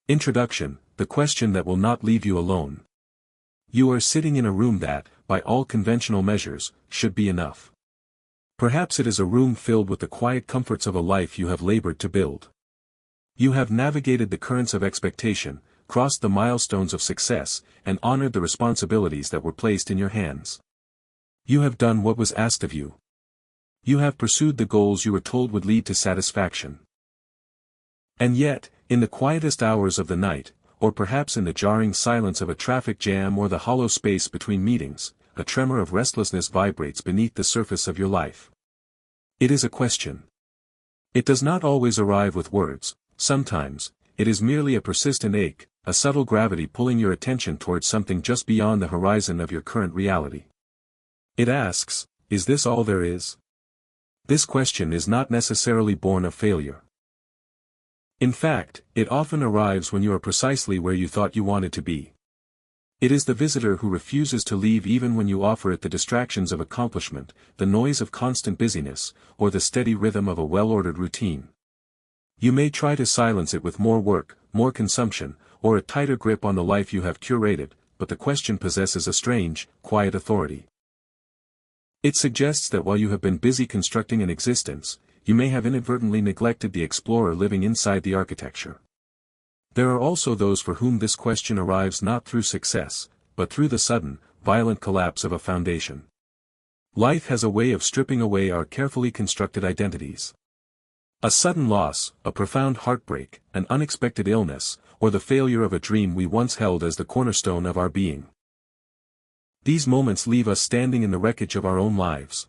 Introduction, the question that will not leave you alone. You are sitting in a room that, by all conventional measures, should be enough. Perhaps it is a room filled with the quiet comforts of a life you have labored to build. You have navigated the currents of expectation, crossed the milestones of success, and honored the responsibilities that were placed in your hands. You have done what was asked of you. You have pursued the goals you were told would lead to satisfaction. And yet, in the quietest hours of the night, or perhaps in the jarring silence of a traffic jam or the hollow space between meetings, a tremor of restlessness vibrates beneath the surface of your life. It is a question. It does not always arrive with words. Sometimes, it is merely a persistent ache, a subtle gravity pulling your attention towards something just beyond the horizon of your current reality. It asks, is this all there is? This question is not necessarily born of failure. In fact, it often arrives when you are precisely where you thought you wanted to be. It is the visitor who refuses to leave even when you offer it the distractions of accomplishment, the noise of constant busyness, or the steady rhythm of a well-ordered routine. You may try to silence it with more work, more consumption, or a tighter grip on the life you have curated, but the question possesses a strange, quiet authority. It suggests that while you have been busy constructing an existence, you may have inadvertently neglected the explorer living inside the architecture. There are also those for whom this question arrives not through success, but through the sudden, violent collapse of a foundation. Life has a way of stripping away our carefully constructed identities. A sudden loss, a profound heartbreak, an unexpected illness, or the failure of a dream we once held as the cornerstone of our being. These moments leave us standing in the wreckage of our own lives.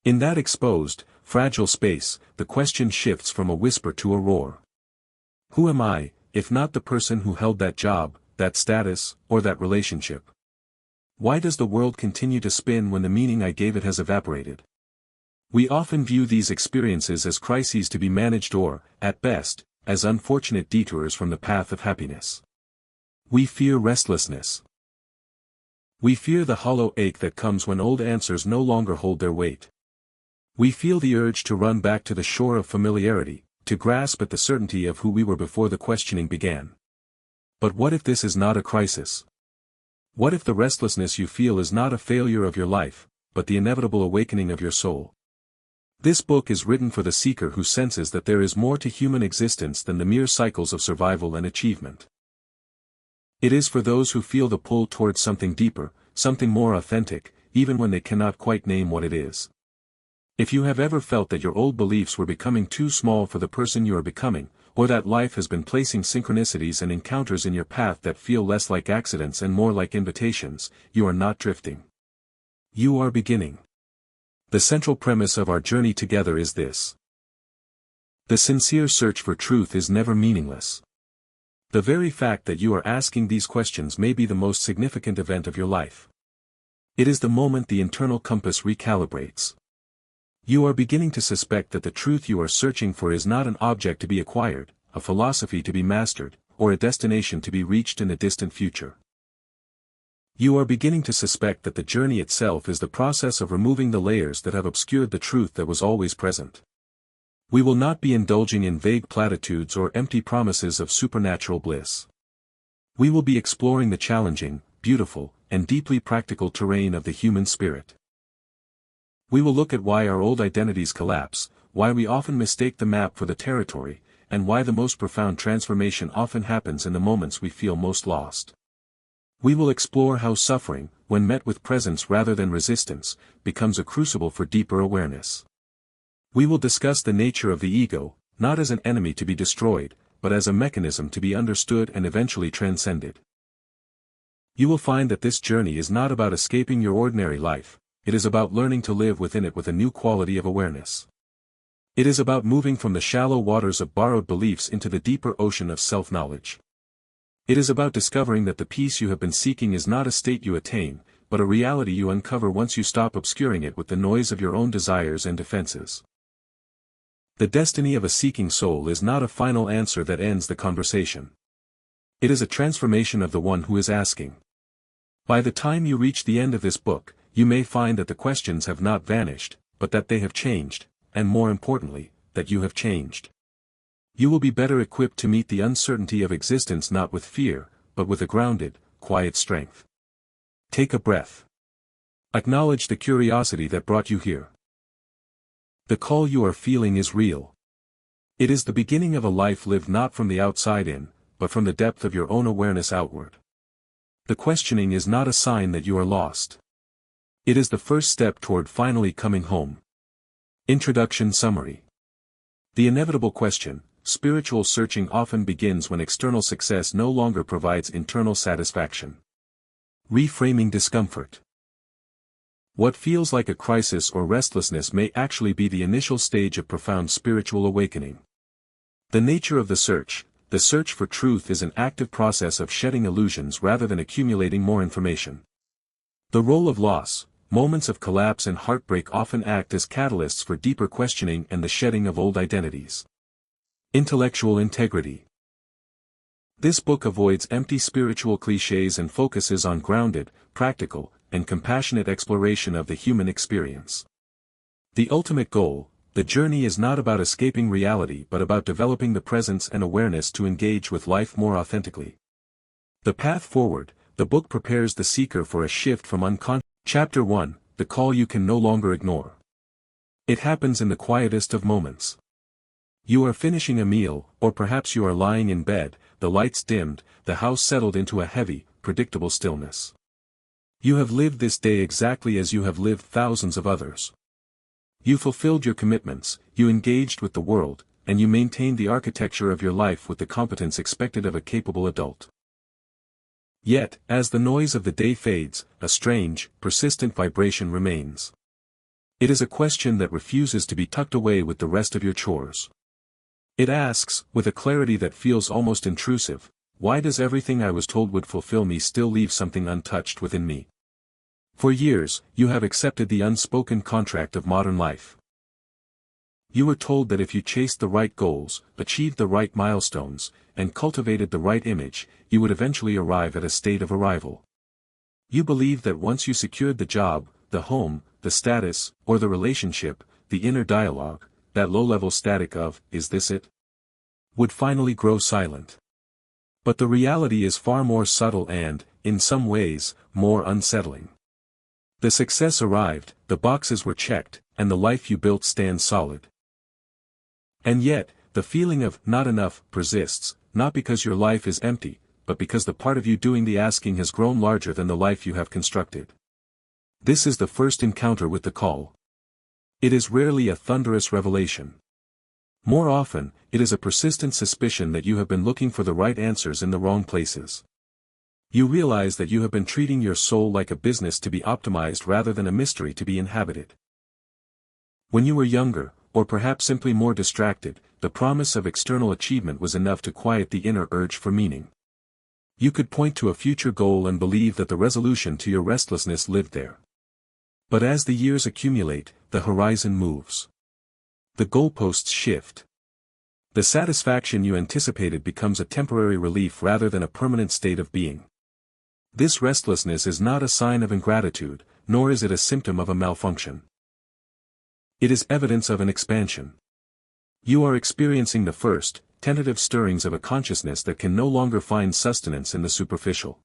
In that exposed, fragile space, the question shifts from a whisper to a roar. Who am I, if not the person who held that job, that status, or that relationship? Why does the world continue to spin when the meaning I gave it has evaporated? We often view these experiences as crises to be managed or, at best, as unfortunate detours from the path of happiness. We fear restlessness. We fear the hollow ache that comes when old answers no longer hold their weight. We feel the urge to run back to the shore of familiarity, to grasp at the certainty of who we were before the questioning began. But what if this is not a crisis? What if the restlessness you feel is not a failure of your life, but the inevitable awakening of your soul? This book is written for the seeker who senses that there is more to human existence than the mere cycles of survival and achievement. It is for those who feel the pull towards something deeper, something more authentic, even when they cannot quite name what it is. If you have ever felt that your old beliefs were becoming too small for the person you are becoming, or that life has been placing synchronicities and encounters in your path that feel less like accidents and more like invitations, you are not drifting. You are beginning. The central premise of our journey together is this. The sincere search for truth is never meaningless. The very fact that you are asking these questions may be the most significant event of your life. It is the moment the internal compass recalibrates. You are beginning to suspect that the truth you are searching for is not an object to be acquired, a philosophy to be mastered, or a destination to be reached in the distant future. You are beginning to suspect that the journey itself is the process of removing the layers that have obscured the truth that was always present. We will not be indulging in vague platitudes or empty promises of supernatural bliss. We will be exploring the challenging, beautiful, and deeply practical terrain of the human spirit. We will look at why our old identities collapse, why we often mistake the map for the territory, and why the most profound transformation often happens in the moments we feel most lost. We will explore how suffering, when met with presence rather than resistance, becomes a crucible for deeper awareness. We will discuss the nature of the ego, not as an enemy to be destroyed, but as a mechanism to be understood and eventually transcended. You will find that this journey is not about escaping your ordinary life. It is about learning to live within it with a new quality of awareness. It is about moving from the shallow waters of borrowed beliefs into the deeper ocean of self-knowledge. It is about discovering that the peace you have been seeking is not a state you attain, but a reality you uncover once you stop obscuring it with the noise of your own desires and defenses. The destiny of a seeking soul is not a final answer that ends the conversation. It is a transformation of the one who is asking. By the time you reach the end of this book, you may find that the questions have not vanished, but that they have changed, and more importantly, that you have changed. You will be better equipped to meet the uncertainty of existence not with fear, but with a grounded, quiet strength. Take a breath. Acknowledge the curiosity that brought you here. The call you are feeling is real. It is the beginning of a life lived not from the outside in, but from the depth of your own awareness outward. The questioning is not a sign that you are lost. It is the first step toward finally coming home. Introduction Summary. The inevitable question, spiritual searching often begins when external success no longer provides internal satisfaction. Reframing discomfort. What feels like a crisis or restlessness may actually be the initial stage of profound spiritual awakening. The nature of the search for truth is an active process of shedding illusions rather than accumulating more information. The role of loss, moments of collapse and heartbreak often act as catalysts for deeper questioning and the shedding of old identities. Intellectual integrity. This book avoids empty spiritual cliches and focuses on grounded, practical, and compassionate exploration of the human experience. The ultimate goal, the journey is not about escaping reality but about developing the presence and awareness to engage with life more authentically. The path forward, the book prepares the seeker for a shift from unconscious. Chapter 1, The Call You Can No Longer Ignore. It happens in the quietest of moments. You are finishing a meal, or perhaps you are lying in bed, the lights dimmed, the house settled into a heavy, predictable stillness. You have lived this day exactly as you have lived thousands of others. You fulfilled your commitments, you engaged with the world, and you maintained the architecture of your life with the competence expected of a capable adult. Yet, as the noise of the day fades, a strange, persistent vibration remains. It is a question that refuses to be tucked away with the rest of your chores. It asks, with a clarity that feels almost intrusive, why does everything I was told would fulfill me still leave something untouched within me? For years, you have accepted the unspoken contract of modern life. You were told that if you chased the right goals, achieved the right milestones, and cultivated the right image, you would eventually arrive at a state of arrival. You believed that once you secured the job, the home, the status, or the relationship, the inner dialogue, that low-level static of, "Is this it?" would finally grow silent. But the reality is far more subtle and, in some ways, more unsettling. The success arrived, the boxes were checked, and the life you built stands solid. And yet, the feeling of not enough persists, not because your life is empty, but because the part of you doing the asking has grown larger than the life you have constructed. This is the first encounter with the call. It is rarely a thunderous revelation. More often, it is a persistent suspicion that you have been looking for the right answers in the wrong places. You realize that you have been treating your soul like a business to be optimized rather than a mystery to be inhabited. When you were younger, or perhaps simply more distracted, the promise of external achievement was enough to quiet the inner urge for meaning. You could point to a future goal and believe that the resolution to your restlessness lived there. But as the years accumulate, the horizon moves. The goalposts shift. The satisfaction you anticipated becomes a temporary relief rather than a permanent state of being. This restlessness is not a sign of ingratitude, nor is it a symptom of a malfunction. It is evidence of an expansion. You are experiencing the first, tentative stirrings of a consciousness that can no longer find sustenance in the superficial.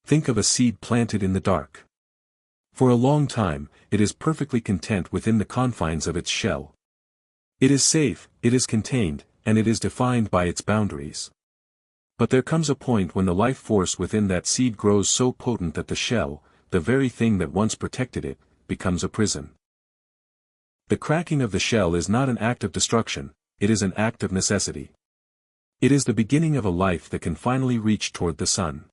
Think of a seed planted in the dark. For a long time, it is perfectly content within the confines of its shell. It is safe, it is contained, and it is defined by its boundaries. But there comes a point when the life force within that seed grows so potent that the shell, the very thing that once protected it, becomes a prison. The cracking of the shell is not an act of destruction, it is an act of necessity. It is the beginning of a life that can finally reach toward the sun.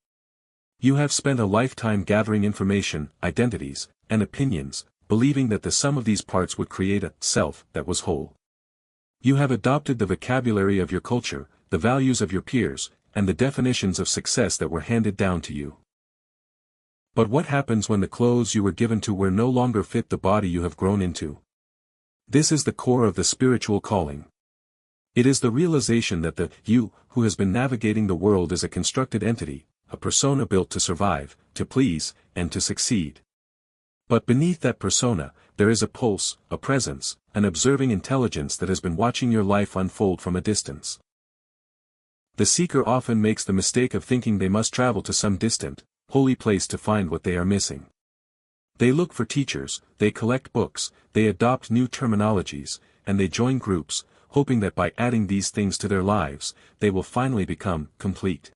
You have spent a lifetime gathering information, identities, and opinions, believing that the sum of these parts would create a self that was whole. You have adopted the vocabulary of your culture, the values of your peers, and the definitions of success that were handed down to you. But what happens when the clothes you were given to wear no longer fit the body you have grown into? This is the core of the spiritual calling. It is the realization that the you, who has been navigating the world is a constructed entity, a persona built to survive, to please, and to succeed. But beneath that persona, there is a pulse, a presence, an observing intelligence that has been watching your life unfold from a distance. The seeker often makes the mistake of thinking they must travel to some distant, holy place to find what they are missing. They look for teachers, they collect books, they adopt new terminologies, and they join groups, hoping that by adding these things to their lives, they will finally become complete.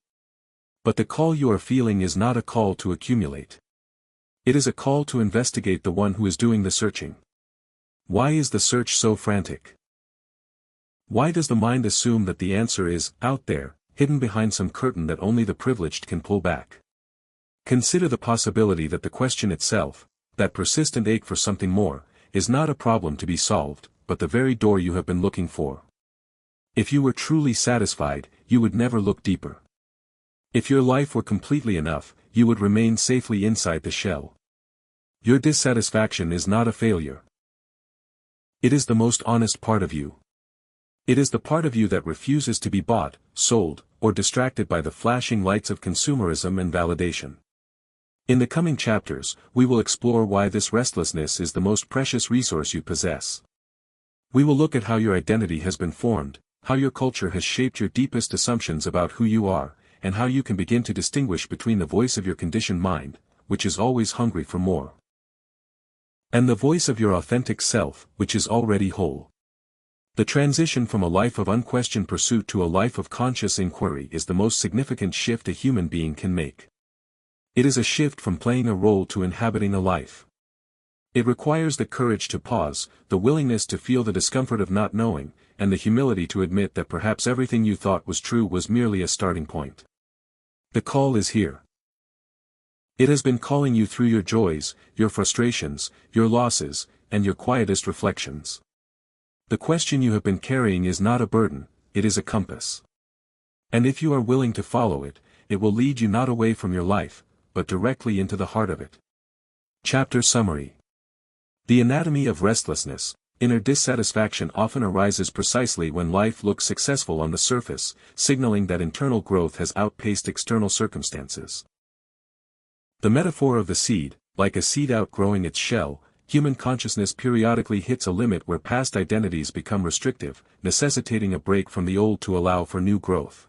But the call you are feeling is not a call to accumulate. It is a call to investigate the one who is doing the searching. Why is the search so frantic? Why does the mind assume that the answer is out there, hidden behind some curtain that only the privileged can pull back? Consider the possibility that the question itself, that persistent ache for something more, is not a problem to be solved, but the very door you have been looking for. If you were truly satisfied, you would never look deeper. If your life were completely enough, you would remain safely inside the shell. Your dissatisfaction is not a failure. It is the most honest part of you. It is the part of you that refuses to be bought, sold, or distracted by the flashing lights of consumerism and validation. In the coming chapters, we will explore why this restlessness is the most precious resource you possess. We will look at how your identity has been formed, how your culture has shaped your deepest assumptions about who you are, and how you can begin to distinguish between the voice of your conditioned mind, which is always hungry for more, and the voice of your authentic self, which is already whole. The transition from a life of unquestioned pursuit to a life of conscious inquiry is the most significant shift a human being can make. It is a shift from playing a role to inhabiting a life. It requires the courage to pause, the willingness to feel the discomfort of not knowing, and the humility to admit that perhaps everything you thought was true was merely a starting point. The call is here. It has been calling you through your joys, your frustrations, your losses, and your quietest reflections. The question you have been carrying is not a burden, it is a compass. And if you are willing to follow it, it will lead you not away from your life, but directly into the heart of it. Chapter Summary. The anatomy of restlessness. Inner dissatisfaction often arises precisely when life looks successful on the surface, signaling that internal growth has outpaced external circumstances. The metaphor of the seed, like a seed outgrowing its shell, human consciousness periodically hits a limit where past identities become restrictive, necessitating a break from the old to allow for new growth.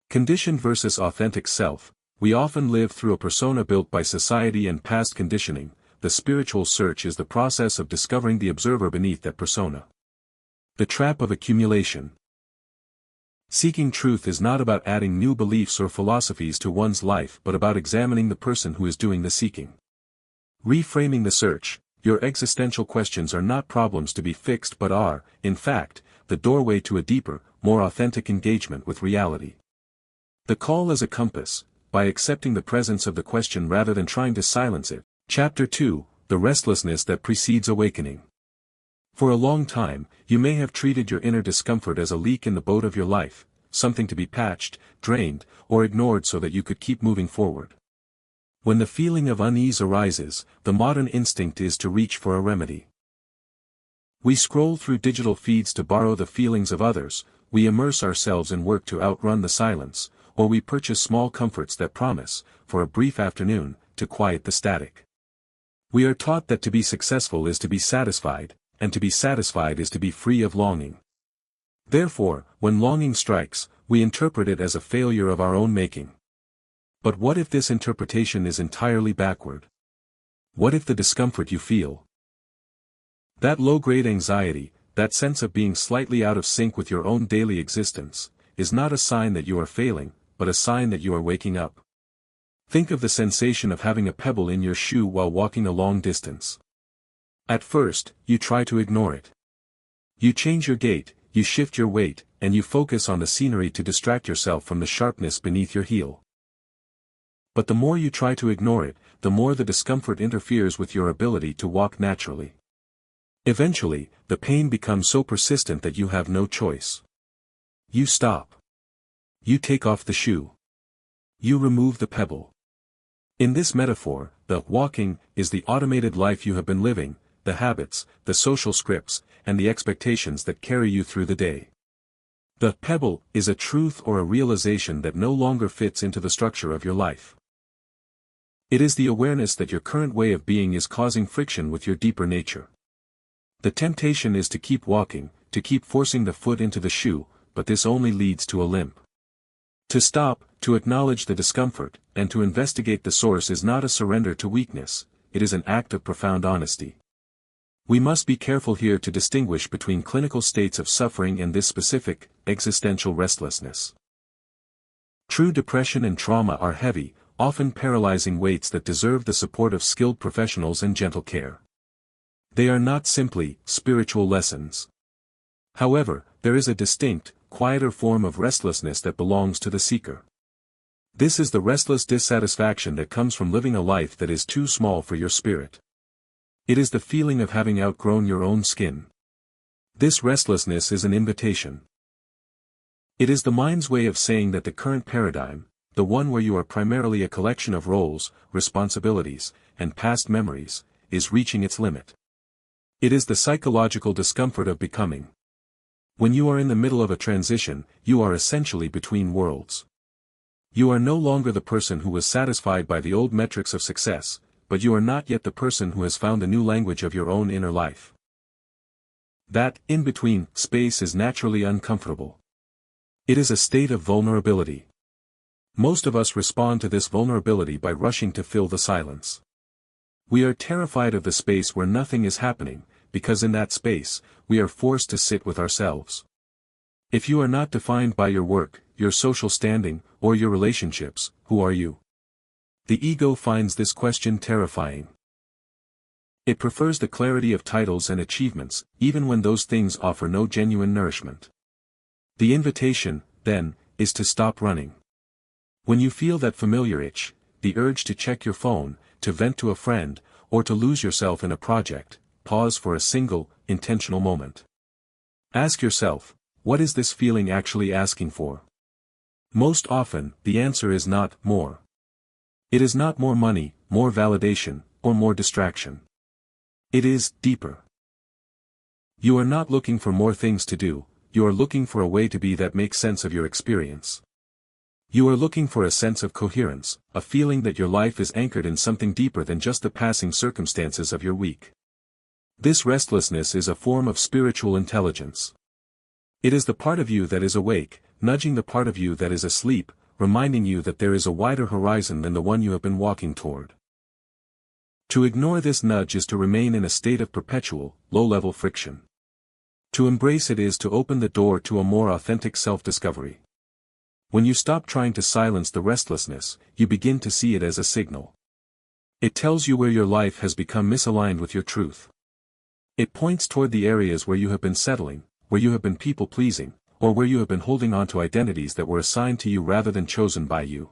Conditioned versus authentic self. We often live through a persona built by society and past conditioning. The spiritual search is the process of discovering the observer beneath that persona. The trap of accumulation. Seeking truth is not about adding new beliefs or philosophies to one's life but about examining the person who is doing the seeking. Reframing the search. Your existential questions are not problems to be fixed but are, in fact, the doorway to a deeper, more authentic engagement with reality. The call is a compass. By accepting the presence of the question rather than trying to silence it. Chapter 2, The Restlessness that Precedes Awakening. For a long time, you may have treated your inner discomfort as a leak in the boat of your life, something to be patched, drained, or ignored so that you could keep moving forward. When the feeling of unease arises, the modern instinct is to reach for a remedy. We scroll through digital feeds to borrow the feelings of others, we immerse ourselves in work to outrun the silence, or we purchase small comforts that promise, for a brief afternoon, to quiet the static. We are taught that to be successful is to be satisfied, and to be satisfied is to be free of longing. Therefore, when longing strikes, we interpret it as a failure of our own making. But what if this interpretation is entirely backward? What if the discomfort you feel, that low-grade anxiety, that sense of being slightly out of sync with your own daily existence, is not a sign that you are failing, but a sign that you are waking up? Think of the sensation of having a pebble in your shoe while walking a long distance. At first, you try to ignore it. You change your gait, you shift your weight, and you focus on the scenery to distract yourself from the sharpness beneath your heel. But the more you try to ignore it, the more the discomfort interferes with your ability to walk naturally. Eventually, the pain becomes so persistent that you have no choice. You stop. You take off the shoe. You remove the pebble. In this metaphor, the walking is the automated life you have been living, the habits, the social scripts, and the expectations that carry you through the day. The pebble is a truth or a realization that no longer fits into the structure of your life. It is the awareness that your current way of being is causing friction with your deeper nature. The temptation is to keep walking, to keep forcing the foot into the shoe, but this only leads to a limp. To stop, to acknowledge the discomfort, and to investigate the source is not a surrender to weakness, it is an act of profound honesty. We must be careful here to distinguish between clinical states of suffering and this specific, existential restlessness. True depression and trauma are heavy, often paralyzing weights that deserve the support of skilled professionals and gentle care. They are not simply spiritual lessons. However, there is a distinct, quieter form of restlessness that belongs to the seeker. This is the restless dissatisfaction that comes from living a life that is too small for your spirit. It is the feeling of having outgrown your own skin. This restlessness is an invitation. It is the mind's way of saying that the current paradigm, the one where you are primarily a collection of roles, responsibilities, and past memories, is reaching its limit. It is the psychological discomfort of becoming. When you are in the middle of a transition, you are essentially between worlds. You are no longer the person who was satisfied by the old metrics of success, but you are not yet the person who has found a new language of your own inner life. That in-between space is naturally uncomfortable. It is a state of vulnerability. Most of us respond to this vulnerability by rushing to fill the silence. We are terrified of the space where nothing is happening, because in that space, we are forced to sit with ourselves. If you are not defined by your work, your social standing, or your relationships, who are you? The ego finds this question terrifying. It prefers the clarity of titles and achievements, even when those things offer no genuine nourishment. The invitation, then, is to stop running. When you feel that familiar itch, the urge to check your phone, to vent to a friend, or to lose yourself in a project, pause for a single, intentional moment. Ask yourself, what is this feeling actually asking for? Most often, the answer is not more. It is not more money, more validation, or more distraction. It is deeper. You are not looking for more things to do, you are looking for a way to be that makes sense of your experience. You are looking for a sense of coherence, a feeling that your life is anchored in something deeper than just the passing circumstances of your week. This restlessness is a form of spiritual intelligence. It is the part of you that is awake, nudging the part of you that is asleep, reminding you that there is a wider horizon than the one you have been walking toward. To ignore this nudge is to remain in a state of perpetual, low-level friction. To embrace it is to open the door to a more authentic self-discovery. When you stop trying to silence the restlessness, you begin to see it as a signal. It tells you where your life has become misaligned with your truth. It points toward the areas where you have been settling, where you have been people-pleasing, or where you have been holding on to identities that were assigned to you rather than chosen by you.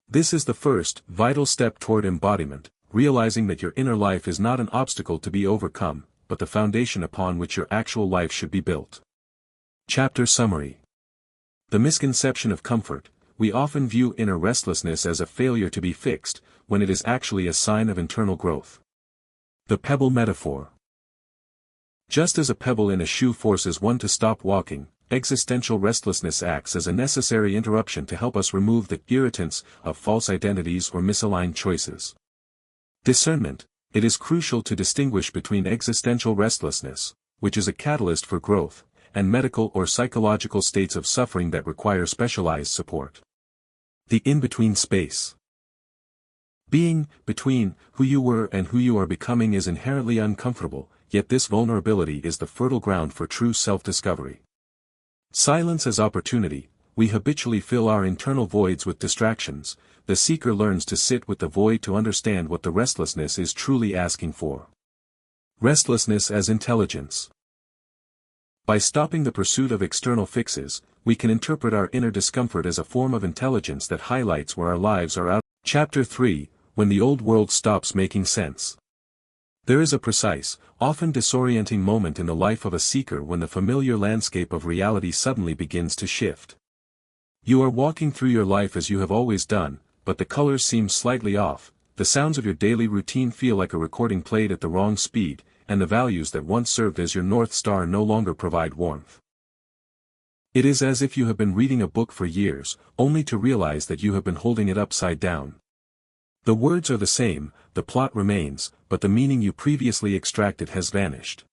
This is the first, vital step toward embodiment, realizing that your inner life is not an obstacle to be overcome, but the foundation upon which your actual life should be built. Chapter Summary. The misconception of comfort. We often view inner restlessness as a failure to be fixed, when it is actually a sign of internal growth. The pebble metaphor. Just as a pebble in a shoe forces one to stop walking, existential restlessness acts as a necessary interruption to help us remove the irritants of false identities or misaligned choices. Discernment. It is crucial to distinguish between existential restlessness, which is a catalyst for growth, and medical or psychological states of suffering that require specialized support. The in-between space. Being between who you were and who you are becoming is inherently uncomfortable, yet this vulnerability is the fertile ground for true self-discovery. Silence as opportunity. We habitually fill our internal voids with distractions. The seeker learns to sit with the void to understand what the restlessness is truly asking for. Restlessness as intelligence. By stopping the pursuit of external fixes, we can interpret our inner discomfort as a form of intelligence that highlights where our lives are out. Chapter 3. When the old world stops making sense. There is a precise, often disorienting moment in the life of a seeker when the familiar landscape of reality suddenly begins to shift. You are walking through your life as you have always done, but the colors seem slightly off, the sounds of your daily routine feel like a recording played at the wrong speed, and the values that once served as your North Star no longer provide warmth. It is as if you have been reading a book for years, only to realize that you have been holding it upside down. The words are the same, the plot remains, but the meaning you previously extracted has vanished.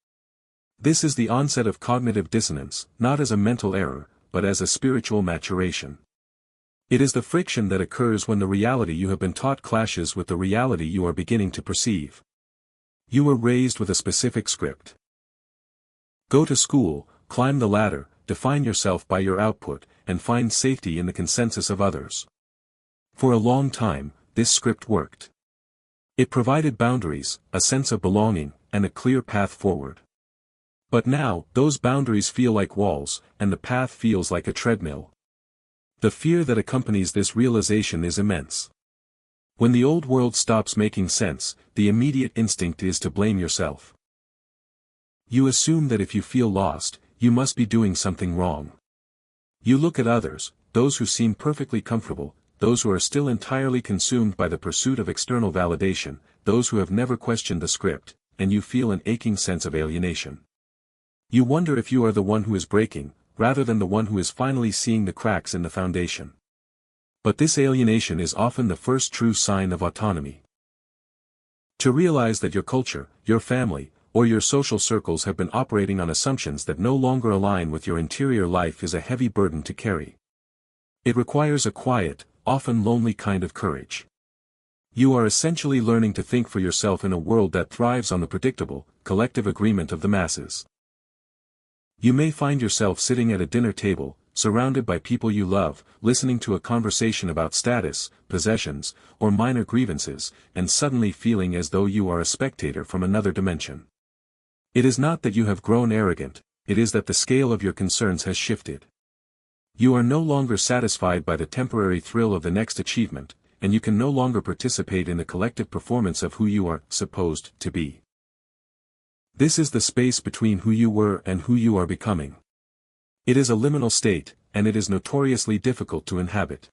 This is the onset of cognitive dissonance, not as a mental error, but as a spiritual maturation. It is the friction that occurs when the reality you have been taught clashes with the reality you are beginning to perceive. You were raised with a specific script. Go to school, climb the ladder, define yourself by your output, and find safety in the consensus of others. For a long time, this script worked. It provided boundaries, a sense of belonging, and a clear path forward. But now, those boundaries feel like walls, and the path feels like a treadmill. The fear that accompanies this realization is immense. When the old world stops making sense, the immediate instinct is to blame yourself. You assume that if you feel lost, you must be doing something wrong. You look at others, those who seem perfectly comfortable, those who are still entirely consumed by the pursuit of external validation, those who have never questioned the script, and you feel an aching sense of alienation. You wonder if you are the one who is breaking, rather than the one who is finally seeing the cracks in the foundation. But this alienation is often the first true sign of autonomy. To realize that your culture, your family, or your social circles have been operating on assumptions that no longer align with your interior life is a heavy burden to carry. It requires a quiet, often lonely kind of courage. You are essentially learning to think for yourself in a world that thrives on the predictable, collective agreement of the masses. You may find yourself sitting at a dinner table, surrounded by people you love, listening to a conversation about status, possessions, or minor grievances, and suddenly feeling as though you are a spectator from another dimension. It is not that you have grown arrogant, it is that the scale of your concerns has shifted. You are no longer satisfied by the temporary thrill of the next achievement, and you can no longer participate in the collective performance of who you are supposed to be. This is the space between who you were and who you are becoming. It is a liminal state, and it is notoriously difficult to inhabit.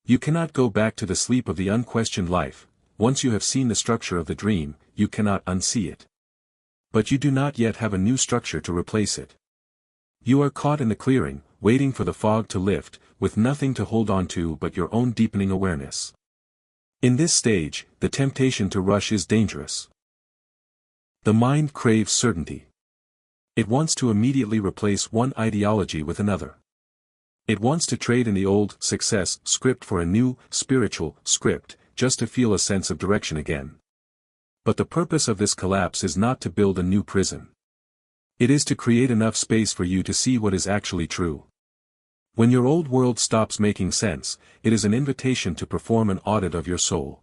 You cannot go back to the sleep of the unquestioned life. Once you have seen the structure of the dream, you cannot unsee it. But you do not yet have a new structure to replace it. You are caught in the clearing, waiting for the fog to lift, with nothing to hold on to but your own deepening awareness. In this stage, the temptation to rush is dangerous. The mind craves certainty. It wants to immediately replace one ideology with another. It wants to trade in the old success script for a new spiritual script, just to feel a sense of direction again. But the purpose of this collapse is not to build a new prison. It is to create enough space for you to see what is actually true. When your old world stops making sense, it is an invitation to perform an audit of your soul.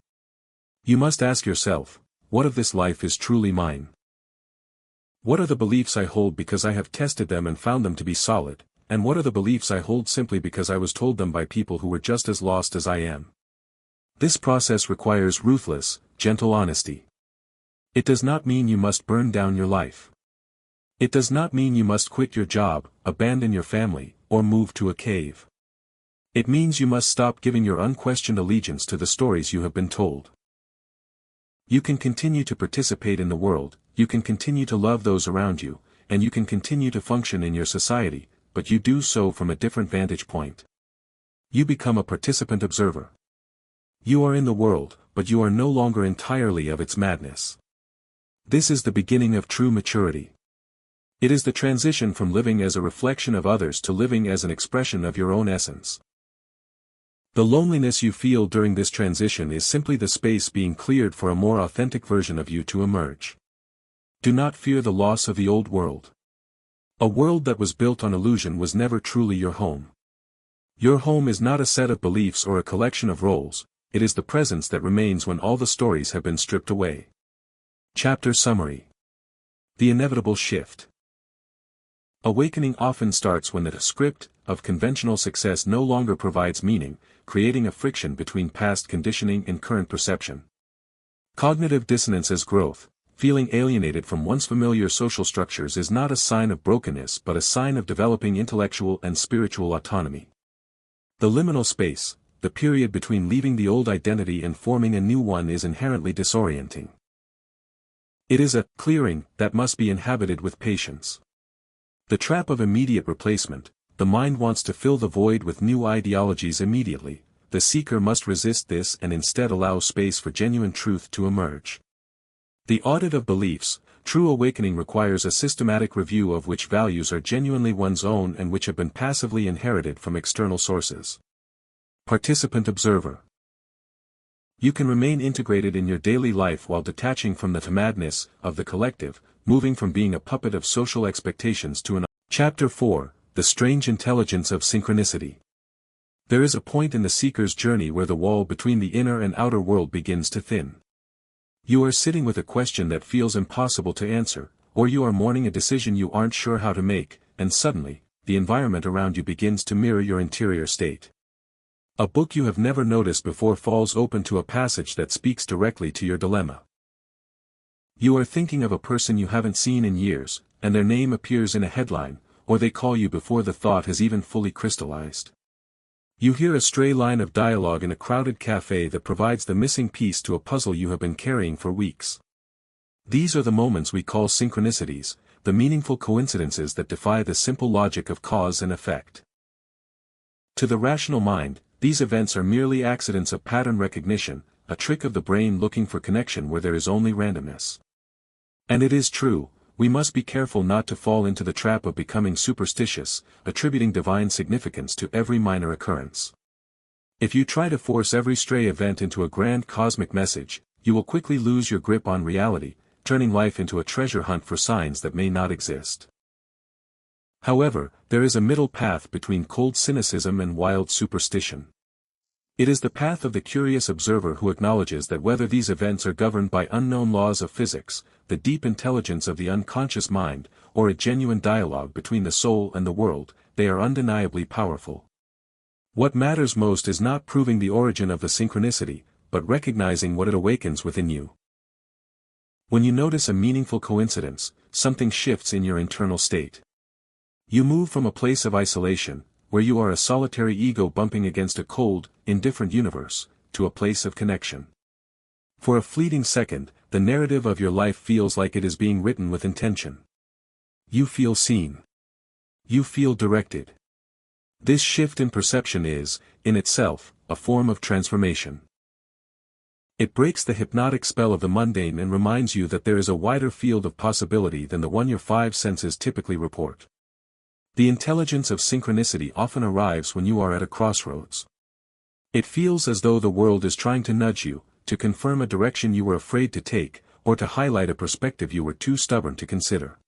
You must ask yourself, what of this life is truly mine? What are the beliefs I hold because I have tested them and found them to be solid, and what are the beliefs I hold simply because I was told them by people who were just as lost as I am? This process requires ruthless, gentle honesty. It does not mean you must burn down your life. It does not mean you must quit your job, abandon your family, or move to a cave. It means you must stop giving your unquestioned allegiance to the stories you have been told. You can continue to participate in the world, you can continue to love those around you, and you can continue to function in your society, but you do so from a different vantage point. You become a participant observer. You are in the world, but you are no longer entirely of its madness. This is the beginning of true maturity. It is the transition from living as a reflection of others to living as an expression of your own essence. The loneliness you feel during this transition is simply the space being cleared for a more authentic version of you to emerge. Do not fear the loss of the old world. A world that was built on illusion was never truly your home. Your home is not a set of beliefs or a collection of roles, it is the presence that remains when all the stories have been stripped away. Chapter Summary. The inevitable shift. Awakening often starts when the script of conventional success no longer provides meaning, creating a friction between past conditioning and current perception. Cognitive dissonance as growth, feeling alienated from once familiar social structures is not a sign of brokenness but a sign of developing intellectual and spiritual autonomy. The liminal space, the period between leaving the old identity and forming a new one is inherently disorienting. It is a clearing that must be inhabited with patience. The trap of immediate replacement, the mind wants to fill the void with new ideologies immediately, the seeker must resist this and instead allow space for genuine truth to emerge. The audit of beliefs. True awakening requires a systematic review of which values are genuinely one's own and which have been passively inherited from external sources. Participant observer. You can remain integrated in your daily life while detaching from the madness of the collective, moving from being a puppet of social expectations to an. Chapter 4, The Strange Intelligence of Synchronicity. There is a point in the seeker's journey where the wall between the inner and outer world begins to thin. You are sitting with a question that feels impossible to answer, or you are mourning a decision you aren't sure how to make, and suddenly, the environment around you begins to mirror your interior state. A book you have never noticed before falls open to a passage that speaks directly to your dilemma. You are thinking of a person you haven't seen in years, and their name appears in a headline, or they call you before the thought has even fully crystallized. You hear a stray line of dialogue in a crowded cafe that provides the missing piece to a puzzle you have been carrying for weeks. These are the moments we call synchronicities, the meaningful coincidences that defy the simple logic of cause and effect. To the rational mind, these events are merely accidents of pattern recognition, a trick of the brain looking for connection where there is only randomness. And it is true, we must be careful not to fall into the trap of becoming superstitious, attributing divine significance to every minor occurrence. If you try to force every stray event into a grand cosmic message, you will quickly lose your grip on reality, turning life into a treasure hunt for signs that may not exist. However, there is a middle path between cold cynicism and wild superstition. It is the path of the curious observer who acknowledges that whether these events are governed by unknown laws of physics, the deep intelligence of the unconscious mind, or a genuine dialogue between the soul and the world, they are undeniably powerful. What matters most is not proving the origin of the synchronicity, but recognizing what it awakens within you. When you notice a meaningful coincidence, something shifts in your internal state. You move from a place of isolation, where you are a solitary ego bumping against a cold, indifferent universe, to a place of connection. For a fleeting second, the narrative of your life feels like it is being written with intention. You feel seen. You feel directed. This shift in perception is, in itself, a form of transformation. It breaks the hypnotic spell of the mundane and reminds you that there is a wider field of possibility than the one your five senses typically report. The intelligence of synchronicity often arrives when you are at a crossroads. It feels as though the world is trying to nudge you, to confirm a direction you were afraid to take, or to highlight a perspective you were too stubborn to consider.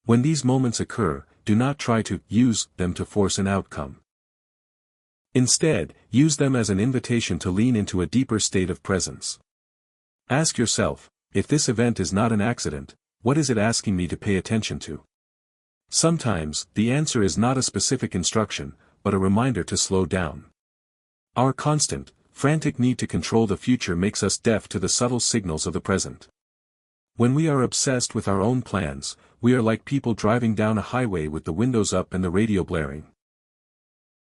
When these moments occur, do not try to use them to force an outcome. Instead, use them as an invitation to lean into a deeper state of presence. Ask yourself, if this event is not an accident, what is it asking me to pay attention to? Sometimes, the answer is not a specific instruction, but a reminder to slow down. Our constant, frantic need to control the future makes us deaf to the subtle signals of the present. When we are obsessed with our own plans, we are like people driving down a highway with the windows up and the radio blaring.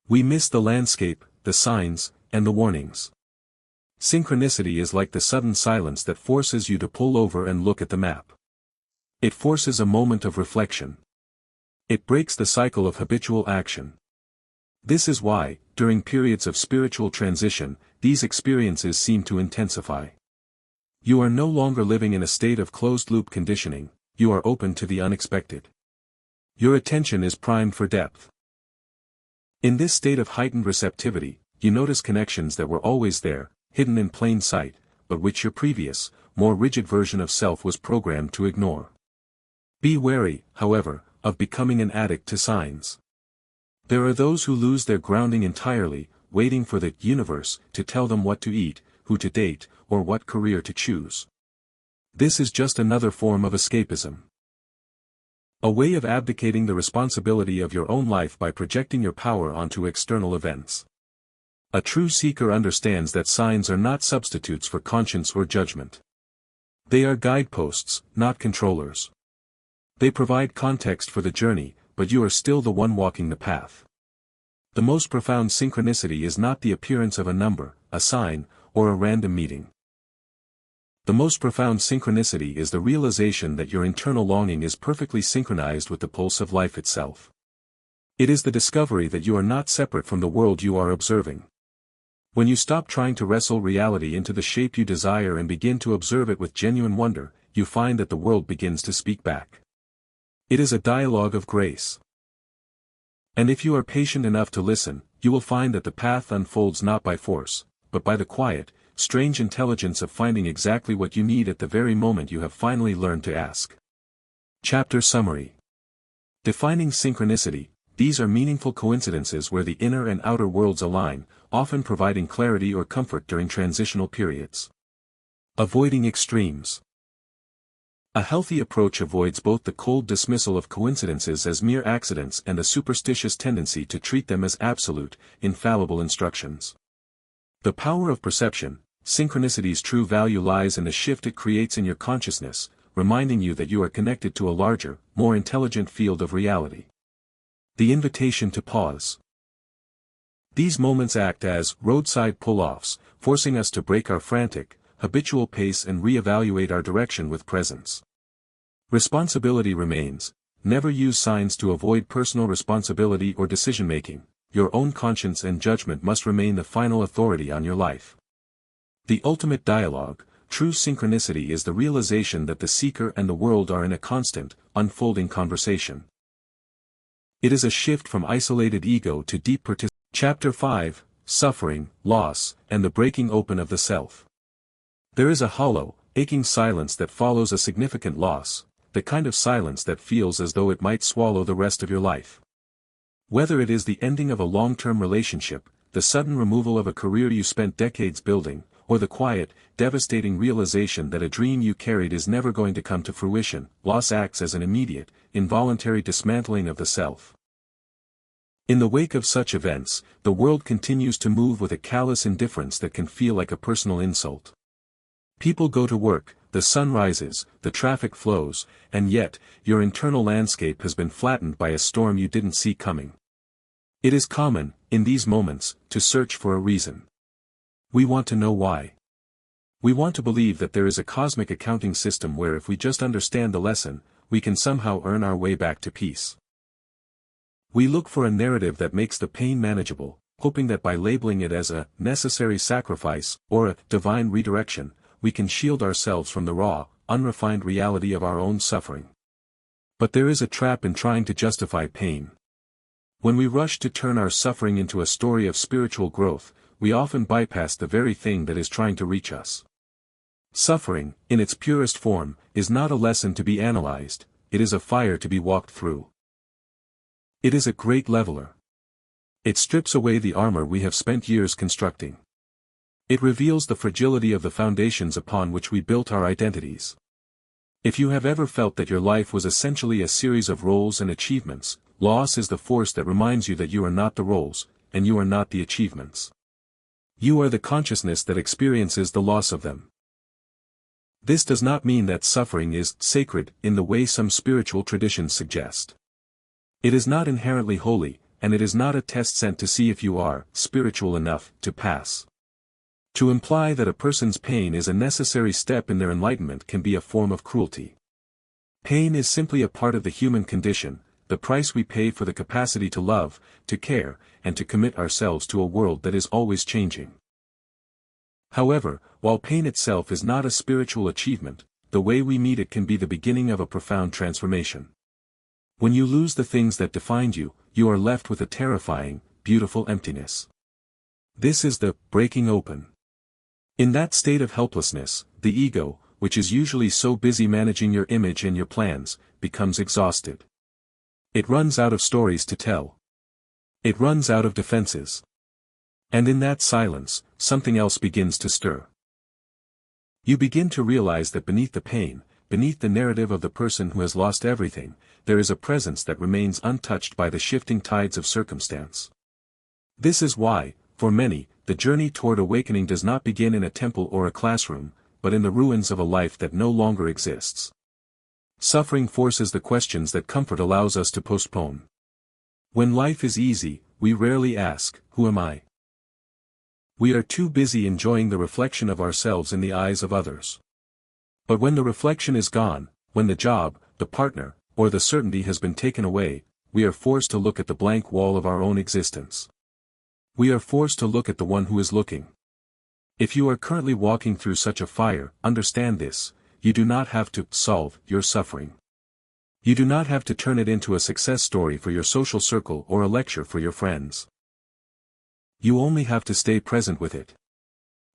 We miss the landscape, the signs, and the warnings. Synchronicity is like the sudden silence that forces you to pull over and look at the map. It forces a moment of reflection. It breaks the cycle of habitual action. This is why, during periods of spiritual transition, these experiences seem to intensify. You are no longer living in a state of closed-loop conditioning, you are open to the unexpected. Your attention is primed for depth. In this state of heightened receptivity, you notice connections that were always there, hidden in plain sight, but which your previous, more rigid version of self was programmed to ignore. Be wary, however, of becoming an addict to signs. There are those who lose their grounding entirely, waiting for the universe to tell them what to eat, who to date, or what career to choose. This is just another form of escapism. A way of abdicating the responsibility of your own life by projecting your power onto external events. A true seeker understands that signs are not substitutes for conscience or judgment. They are guideposts, not controllers. They provide context for the journey, but you are still the one walking the path. The most profound synchronicity is not the appearance of a number, a sign, or a random meeting. The most profound synchronicity is the realization that your internal longing is perfectly synchronized with the pulse of life itself. It is the discovery that you are not separate from the world you are observing. When you stop trying to wrestle reality into the shape you desire and begin to observe it with genuine wonder, you find that the world begins to speak back. It is a dialogue of grace. And if you are patient enough to listen, you will find that the path unfolds not by force, but by the quiet, strange intelligence of finding exactly what you need at the very moment you have finally learned to ask. Chapter Summary. Defining synchronicity. These are meaningful coincidences where the inner and outer worlds align, often providing clarity or comfort during transitional periods. Avoiding extremes. A healthy approach avoids both the cold dismissal of coincidences as mere accidents and a superstitious tendency to treat them as absolute, infallible instructions. The power of perception. Synchronicity's true value lies in the shift it creates in your consciousness, reminding you that you are connected to a larger, more intelligent field of reality. The invitation to pause. These moments act as roadside pull-offs, forcing us to break our frantic, habitual pace and re-evaluate our direction with presence. Responsibility remains. Never use signs to avoid personal responsibility or decision-making. Your own conscience and judgment must remain the final authority on your life. The ultimate dialogue. True synchronicity is the realization that the seeker and the world are in a constant, unfolding conversation. It is a shift from isolated ego to deep participation. Chapter 5, Suffering, Loss, and the Breaking Open of the Self. There is a hollow, aching silence that follows a significant loss, the kind of silence that feels as though it might swallow the rest of your life. Whether it is the ending of a long-term relationship, the sudden removal of a career you spent decades building, or the quiet, devastating realization that a dream you carried is never going to come to fruition, loss acts as an immediate, involuntary dismantling of the self. In the wake of such events, the world continues to move with a callous indifference that can feel like a personal insult. People go to work, the sun rises, the traffic flows, and yet, your internal landscape has been flattened by a storm you didn't see coming. It is common, in these moments, to search for a reason. We want to know why. We want to believe that there is a cosmic accounting system where if we just understand the lesson, we can somehow earn our way back to peace. We look for a narrative that makes the pain manageable, hoping that by labeling it as a necessary sacrifice or a divine redirection, we can shield ourselves from the raw, unrefined reality of our own suffering. But there is a trap in trying to justify pain. When we rush to turn our suffering into a story of spiritual growth, we often bypass the very thing that is trying to reach us. Suffering, in its purest form, is not a lesson to be analyzed, it is a fire to be walked through. It is a great leveler. It strips away the armor we have spent years constructing. It reveals the fragility of the foundations upon which we built our identities. If you have ever felt that your life was essentially a series of roles and achievements, loss is the force that reminds you that you are not the roles, and you are not the achievements. You are the consciousness that experiences the loss of them. This does not mean that suffering is sacred in the way some spiritual traditions suggest. It is not inherently holy, and it is not a test sent to see if you are spiritual enough to pass. To imply that a person's pain is a necessary step in their enlightenment can be a form of cruelty. Pain is simply a part of the human condition, the price we pay for the capacity to love, to care, and to commit ourselves to a world that is always changing. However, while pain itself is not a spiritual achievement, the way we meet it can be the beginning of a profound transformation. When you lose the things that defined you, you are left with a terrifying, beautiful emptiness. This is the breaking open. In that state of helplessness, the ego, which is usually so busy managing your image and your plans, becomes exhausted. It runs out of stories to tell. It runs out of defenses. And in that silence, something else begins to stir. You begin to realize that beneath the pain, beneath the narrative of the person who has lost everything, there is a presence that remains untouched by the shifting tides of circumstance. This is why, for many, the journey toward awakening does not begin in a temple or a classroom, but in the ruins of a life that no longer exists. Suffering forces the questions that comfort allows us to postpone. When life is easy, we rarely ask, "Who am I?" We are too busy enjoying the reflection of ourselves in the eyes of others. But when the reflection is gone, when the job, the partner, or the certainty has been taken away, we are forced to look at the blank wall of our own existence. We are forced to look at the one who is looking. If you are currently walking through such a fire, understand this: you do not have to solve your suffering. You do not have to turn it into a success story for your social circle or a lecture for your friends. You only have to stay present with it.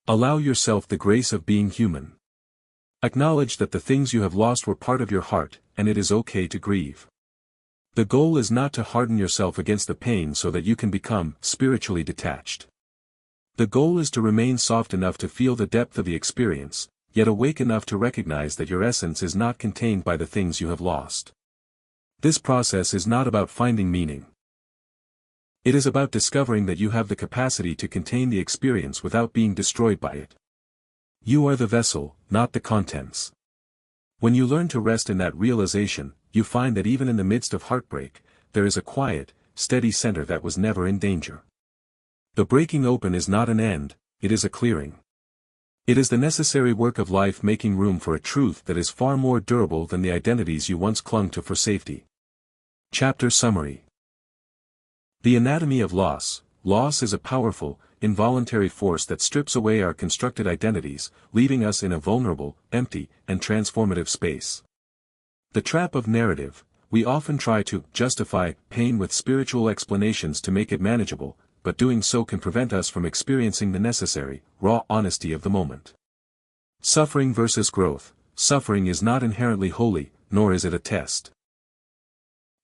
Allow yourself the grace of being human. Acknowledge that the things you have lost were part of your heart, and it is okay to grieve. The goal is not to harden yourself against the pain so that you can become spiritually detached. The goal is to remain soft enough to feel the depth of the experience, yet awake enough to recognize that your essence is not contained by the things you have lost. This process is not about finding meaning. It is about discovering that you have the capacity to contain the experience without being destroyed by it. You are the vessel, not the contents. When you learn to rest in that realization, you find that even in the midst of heartbreak, there is a quiet, steady center that was never in danger. The breaking open is not an end, it is a clearing. It is the necessary work of life, making room for a truth that is far more durable than the identities you once clung to for safety. Chapter Summary. The anatomy of loss. Loss is a powerful, involuntary force that strips away our constructed identities, leaving us in a vulnerable, empty, and transformative space. The trap of narrative. We often try to justify pain with spiritual explanations to make it manageable, but doing so can prevent us from experiencing the necessary, raw honesty of the moment. Suffering versus growth. Suffering is not inherently holy, nor is it a test.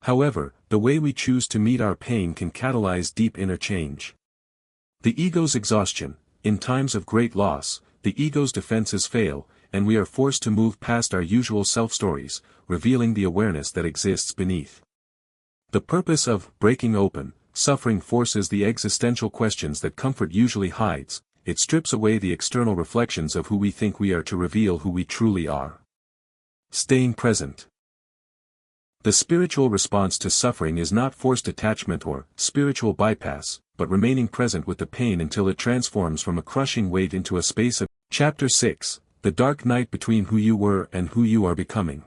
However, the way we choose to meet our pain can catalyze deep inner change. The ego's exhaustion. In times of great loss, the ego's defenses fail, and we are forced to move past our usual self-stories, revealing the awareness that exists beneath. The purpose of breaking open. Suffering forces the existential questions that comfort usually hides. It strips away the external reflections of who we think we are to reveal who we truly are. Staying present. The spiritual response to suffering is not forced attachment or spiritual bypass, but remaining present with the pain until it transforms from a crushing weight into a space of. Chapter 6. The dark night between who you were and who you are becoming.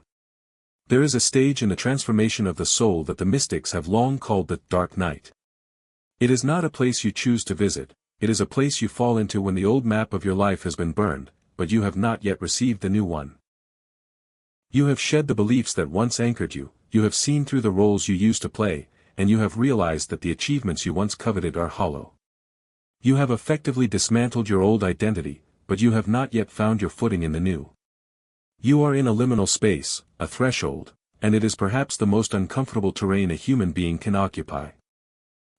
There is a stage in the transformation of the soul that the mystics have long called the dark night. It is not a place you choose to visit, it is a place you fall into when the old map of your life has been burned, but you have not yet received the new one. You have shed the beliefs that once anchored you, you have seen through the roles you used to play, and you have realized that the achievements you once coveted are hollow. You have effectively dismantled your old identity, but you have not yet found your footing in the new. You are in a liminal space, a threshold, and it is perhaps the most uncomfortable terrain a human being can occupy.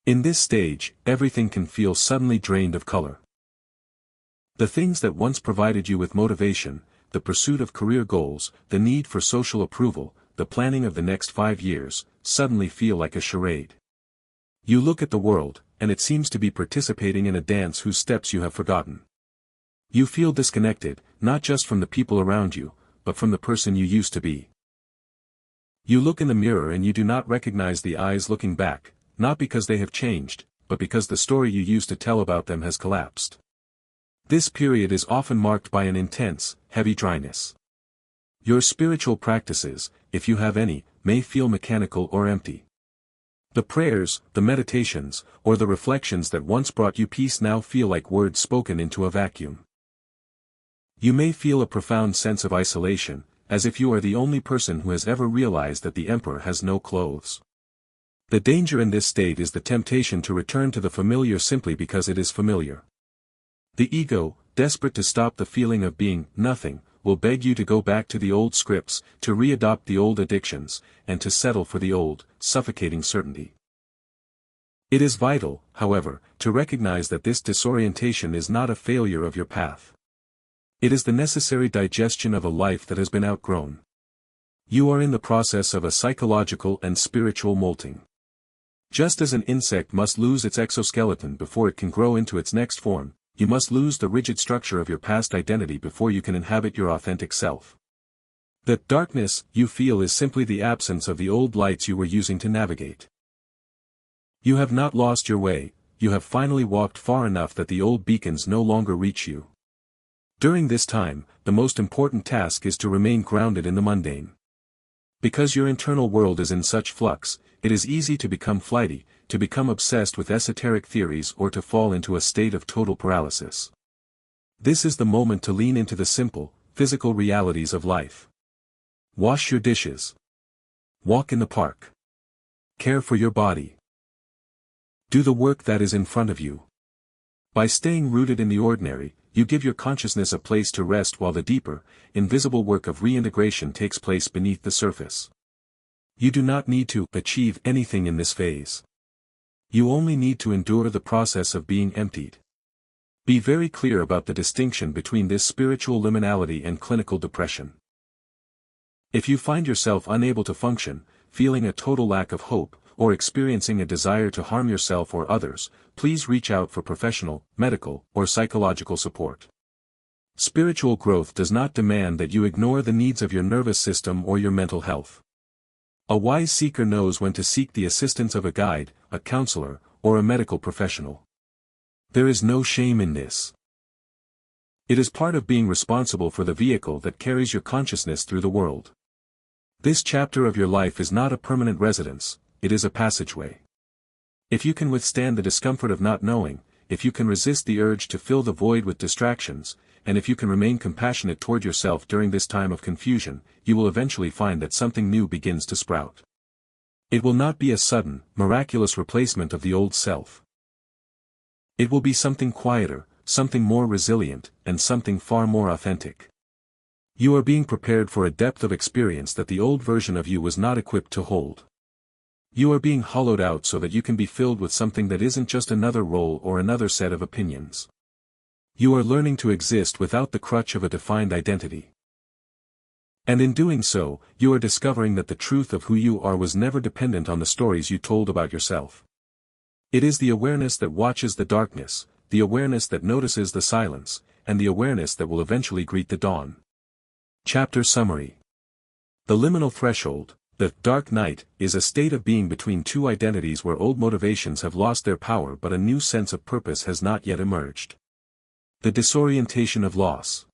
In this stage, everything can feel suddenly drained of color. The things that once provided you with motivation, the pursuit of career goals, the need for social approval, the planning of the next 5 years, suddenly feel like a charade. You look at the world, and it seems to be participating in a dance whose steps you have forgotten. You feel disconnected, not just from the people around you, but from the person you used to be. You look in the mirror and you do not recognize the eyes looking back, not because they have changed, but because the story you used to tell about them has collapsed. This period is often marked by an intense, heavy dryness. Your spiritual practices, if you have any, may feel mechanical or empty. The prayers, the meditations, or the reflections that once brought you peace now feel like words spoken into a vacuum. You may feel a profound sense of isolation, as if you are the only person who has ever realized that the emperor has no clothes. The danger in this state is the temptation to return to the familiar simply because it is familiar. The ego, desperate to stop the feeling of being nothing, will beg you to go back to the old scripts, to readopt the old addictions, and to settle for the old, suffocating certainty. It is vital, however, to recognize that this disorientation is not a failure of your path. It is the necessary digestion of a life that has been outgrown. You are in the process of a psychological and spiritual molting. Just as an insect must lose its exoskeleton before it can grow into its next form, you must lose the rigid structure of your past identity before you can inhabit your authentic self. The darkness you feel is simply the absence of the old lights you were using to navigate. You have not lost your way, you have finally walked far enough that the old beacons no longer reach you. During this time, the most important task is to remain grounded in the mundane. Because your internal world is in such flux, it is easy to become flighty, to become obsessed with esoteric theories or to fall into a state of total paralysis. This is the moment to lean into the simple, physical realities of life. Wash your dishes. Walk in the park. Care for your body. Do the work that is in front of you. By staying rooted in the ordinary, you give your consciousness a place to rest while the deeper, invisible work of reintegration takes place beneath the surface. You do not need to achieve anything in this phase. You only need to endure the process of being emptied. Be very clear about the distinction between this spiritual liminality and clinical depression. If you find yourself unable to function, feeling a total lack of hope, or experiencing a desire to harm yourself or others, please reach out for professional, medical, or psychological support. Spiritual growth does not demand that you ignore the needs of your nervous system or your mental health. A wise seeker knows when to seek the assistance of a guide, a counselor, or a medical professional. There is no shame in this. It is part of being responsible for the vehicle that carries your consciousness through the world. This chapter of your life is not a permanent residence, it is a passageway. If you can withstand the discomfort of not knowing, if you can resist the urge to fill the void with distractions, and if you can remain compassionate toward yourself during this time of confusion, you will eventually find that something new begins to sprout. It will not be a sudden, miraculous replacement of the old self. It will be something quieter, something more resilient, and something far more authentic. You are being prepared for a depth of experience that the old version of you was not equipped to hold. You are being hollowed out so that you can be filled with something that isn't just another role or another set of opinions. You are learning to exist without the crutch of a defined identity. And in doing so, you are discovering that the truth of who you are was never dependent on the stories you told about yourself. It is the awareness that watches the darkness, the awareness that notices the silence, and the awareness that will eventually greet the dawn. Chapter Summary. The liminal threshold, the dark night, is a state of being between two identities where old motivations have lost their power but a new sense of purpose has not yet emerged. The disorientation of loss.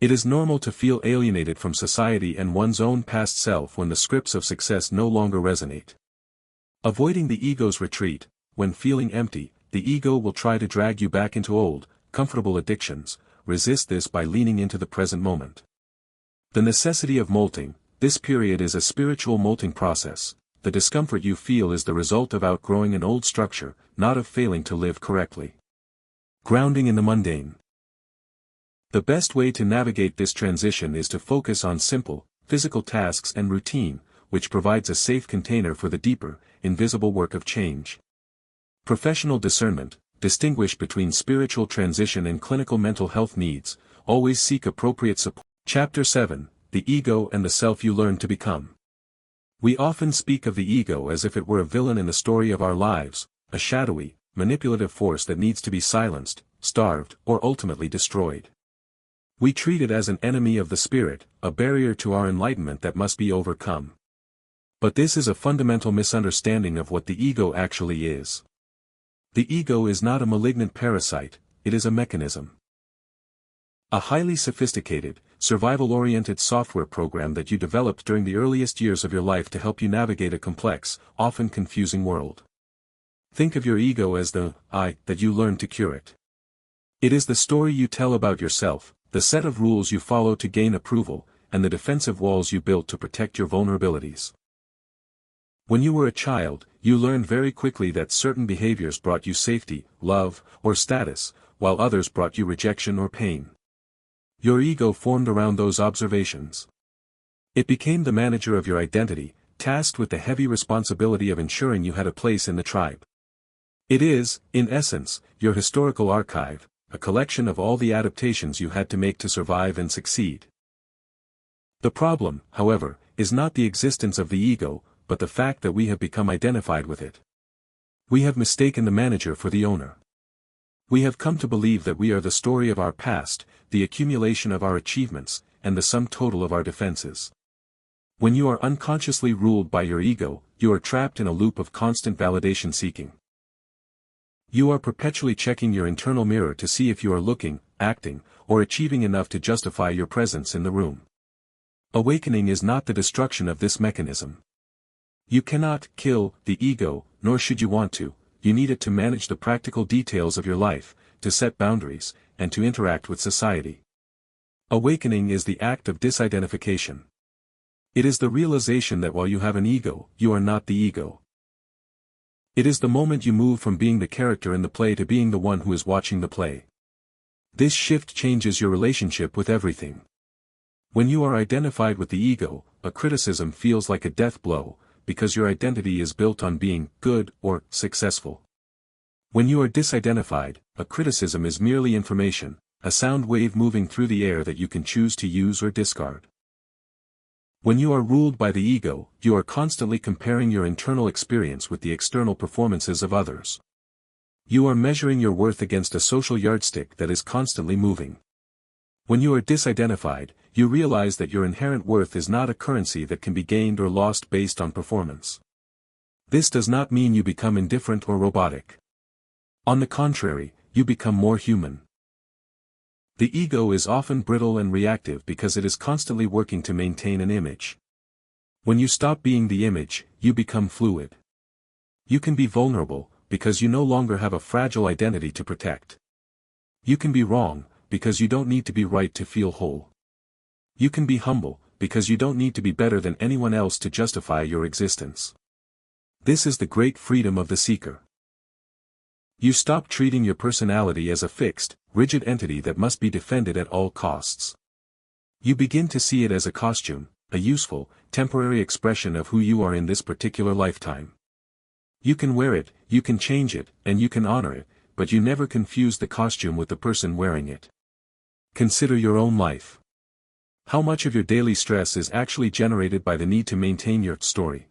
It is normal to feel alienated from society and one's own past self when the scripts of success no longer resonate. Avoiding the ego's retreat, when feeling empty, the ego will try to drag you back into old, comfortable addictions. Resist this by leaning into the present moment. The necessity of molting. This period is a spiritual molting process. The discomfort you feel is the result of outgrowing an old structure, not of failing to live correctly. Grounding in the mundane. The best way to navigate this transition is to focus on simple, physical tasks and routine, which provides a safe container for the deeper, invisible work of change. Professional discernment. Distinguish between spiritual transition and clinical mental health needs. Always seek appropriate support. Chapter 7. The ego and the self you learn to become. We often speak of the ego as if it were a villain in the story of our lives, a shadowy, manipulative force that needs to be silenced, starved, or ultimately destroyed. We treat it as an enemy of the spirit, a barrier to our enlightenment that must be overcome. But this is a fundamental misunderstanding of what the ego actually is. The ego is not a malignant parasite, it is a mechanism. A highly sophisticated, survival-oriented software program that you developed during the earliest years of your life to help you navigate a complex, often confusing world. Think of your ego as the I that you learn to curate. It is the story you tell about yourself, the set of rules you follow to gain approval, and the defensive walls you built to protect your vulnerabilities. When you were a child, you learned very quickly that certain behaviors brought you safety, love, or status, while others brought you rejection or pain. Your ego formed around those observations. It became the manager of your identity, tasked with the heavy responsibility of ensuring you had a place in the tribe. It is, in essence, your historical archive, a collection of all the adaptations you had to make to survive and succeed. The problem, however, is not the existence of the ego, but the fact that we have become identified with it. We have mistaken the manager for the owner. We have come to believe that we are the story of our past, the accumulation of our achievements, and the sum total of our defenses. When you are unconsciously ruled by your ego, you are trapped in a loop of constant validation seeking. You are perpetually checking your internal mirror to see if you are looking, acting, or achieving enough to justify your presence in the room. Awakening is not the destruction of this mechanism. You cannot kill the ego, nor should you want to. You need it to manage the practical details of your life, to set boundaries, and to interact with society. Awakening is the act of disidentification. It is the realization that while you have an ego, you are not the ego. It is the moment you move from being the character in the play to being the one who is watching the play. This shift changes your relationship with everything. When you are identified with the ego, a criticism feels like a death blow, because your identity is built on being good or successful. When you are disidentified, a criticism is merely information, a sound wave moving through the air that you can choose to use or discard. When you are ruled by the ego, you are constantly comparing your internal experience with the external performances of others. You are measuring your worth against a social yardstick that is constantly moving. When you are disidentified, you realize that your inherent worth is not a currency that can be gained or lost based on performance. This does not mean you become indifferent or robotic. On the contrary, you become more human. The ego is often brittle and reactive because it is constantly working to maintain an image. When you stop being the image, you become fluid. You can be vulnerable, because you no longer have a fragile identity to protect. You can be wrong, because you don't need to be right to feel whole. You can be humble, because you don't need to be better than anyone else to justify your existence. This is the great freedom of the seeker. You stop treating your personality as a fixed, rigid entity that must be defended at all costs. You begin to see it as a costume, a useful, temporary expression of who you are in this particular lifetime. You can wear it, you can change it, and you can honor it, but you never confuse the costume with the person wearing it. Consider your own life. How much of your daily stress is actually generated by the need to maintain your story?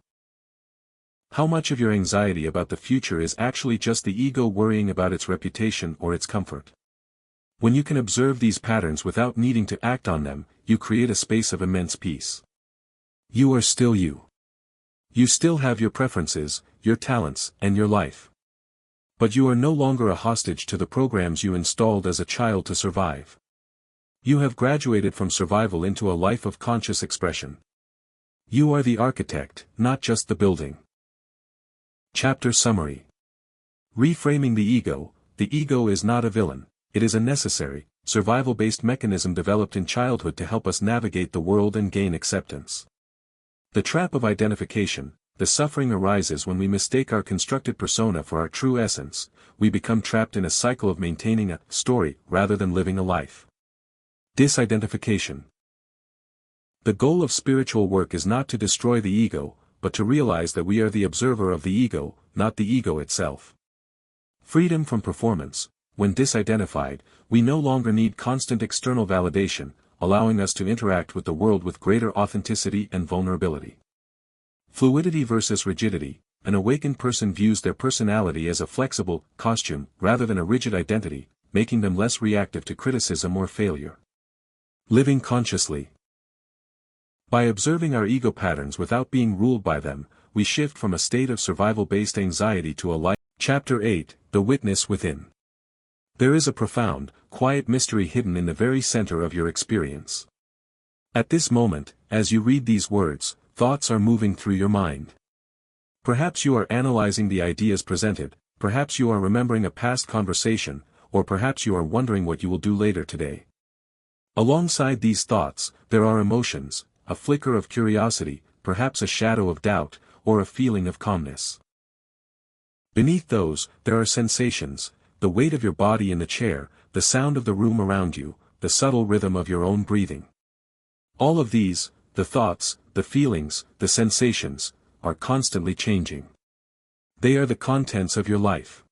How much of your anxiety about the future is actually just the ego worrying about its reputation or its comfort? When you can observe these patterns without needing to act on them, you create a space of immense peace. You are still you. You still have your preferences, your talents, and your life. But you are no longer a hostage to the programs you installed as a child to survive. You have graduated from survival into a life of conscious expression. You are the architect, not just the building. Chapter Summary. Reframing the ego is not a villain, it is a necessary, survival-based mechanism developed in childhood to help us navigate the world and gain acceptance. The trap of identification, the suffering arises when we mistake our constructed persona for our true essence, we become trapped in a cycle of maintaining a story rather than living a life. Disidentification. The goal of spiritual work is not to destroy the ego, but to realize that we are the observer of the ego, not the ego itself. Freedom from performance. When disidentified, we no longer need constant external validation, allowing us to interact with the world with greater authenticity and vulnerability. Fluidity versus rigidity. An awakened person views their personality as a flexible costume rather than a rigid identity, making them less reactive to criticism or failure. Living consciously. By observing our ego patterns without being ruled by them, we shift from a state of survival-based anxiety to a life. Chapter 8, The Witness Within. There is a profound, quiet mystery hidden in the very center of your experience. At this moment, as you read these words, thoughts are moving through your mind. Perhaps you are analyzing the ideas presented, perhaps you are remembering a past conversation, or perhaps you are wondering what you will do later today. Alongside these thoughts, there are emotions, a flicker of curiosity, perhaps a shadow of doubt, or a feeling of calmness. Beneath those, there are sensations, the weight of your body in the chair, the sound of the room around you, the subtle rhythm of your own breathing. All of these, the thoughts, the feelings, the sensations, are constantly changing. They are the contents of your life.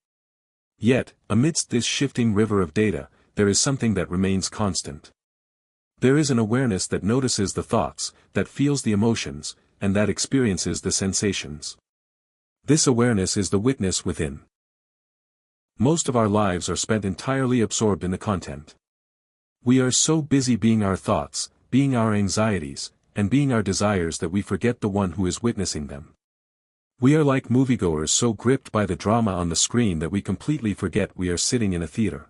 Yet, amidst this shifting river of data, there is something that remains constant. There is an awareness that notices the thoughts, that feels the emotions, and that experiences the sensations. This awareness is the witness within. Most of our lives are spent entirely absorbed in the content. We are so busy being our thoughts, being our anxieties, and being our desires that we forget the one who is witnessing them. We are like moviegoers so gripped by the drama on the screen that we completely forget we are sitting in a theater.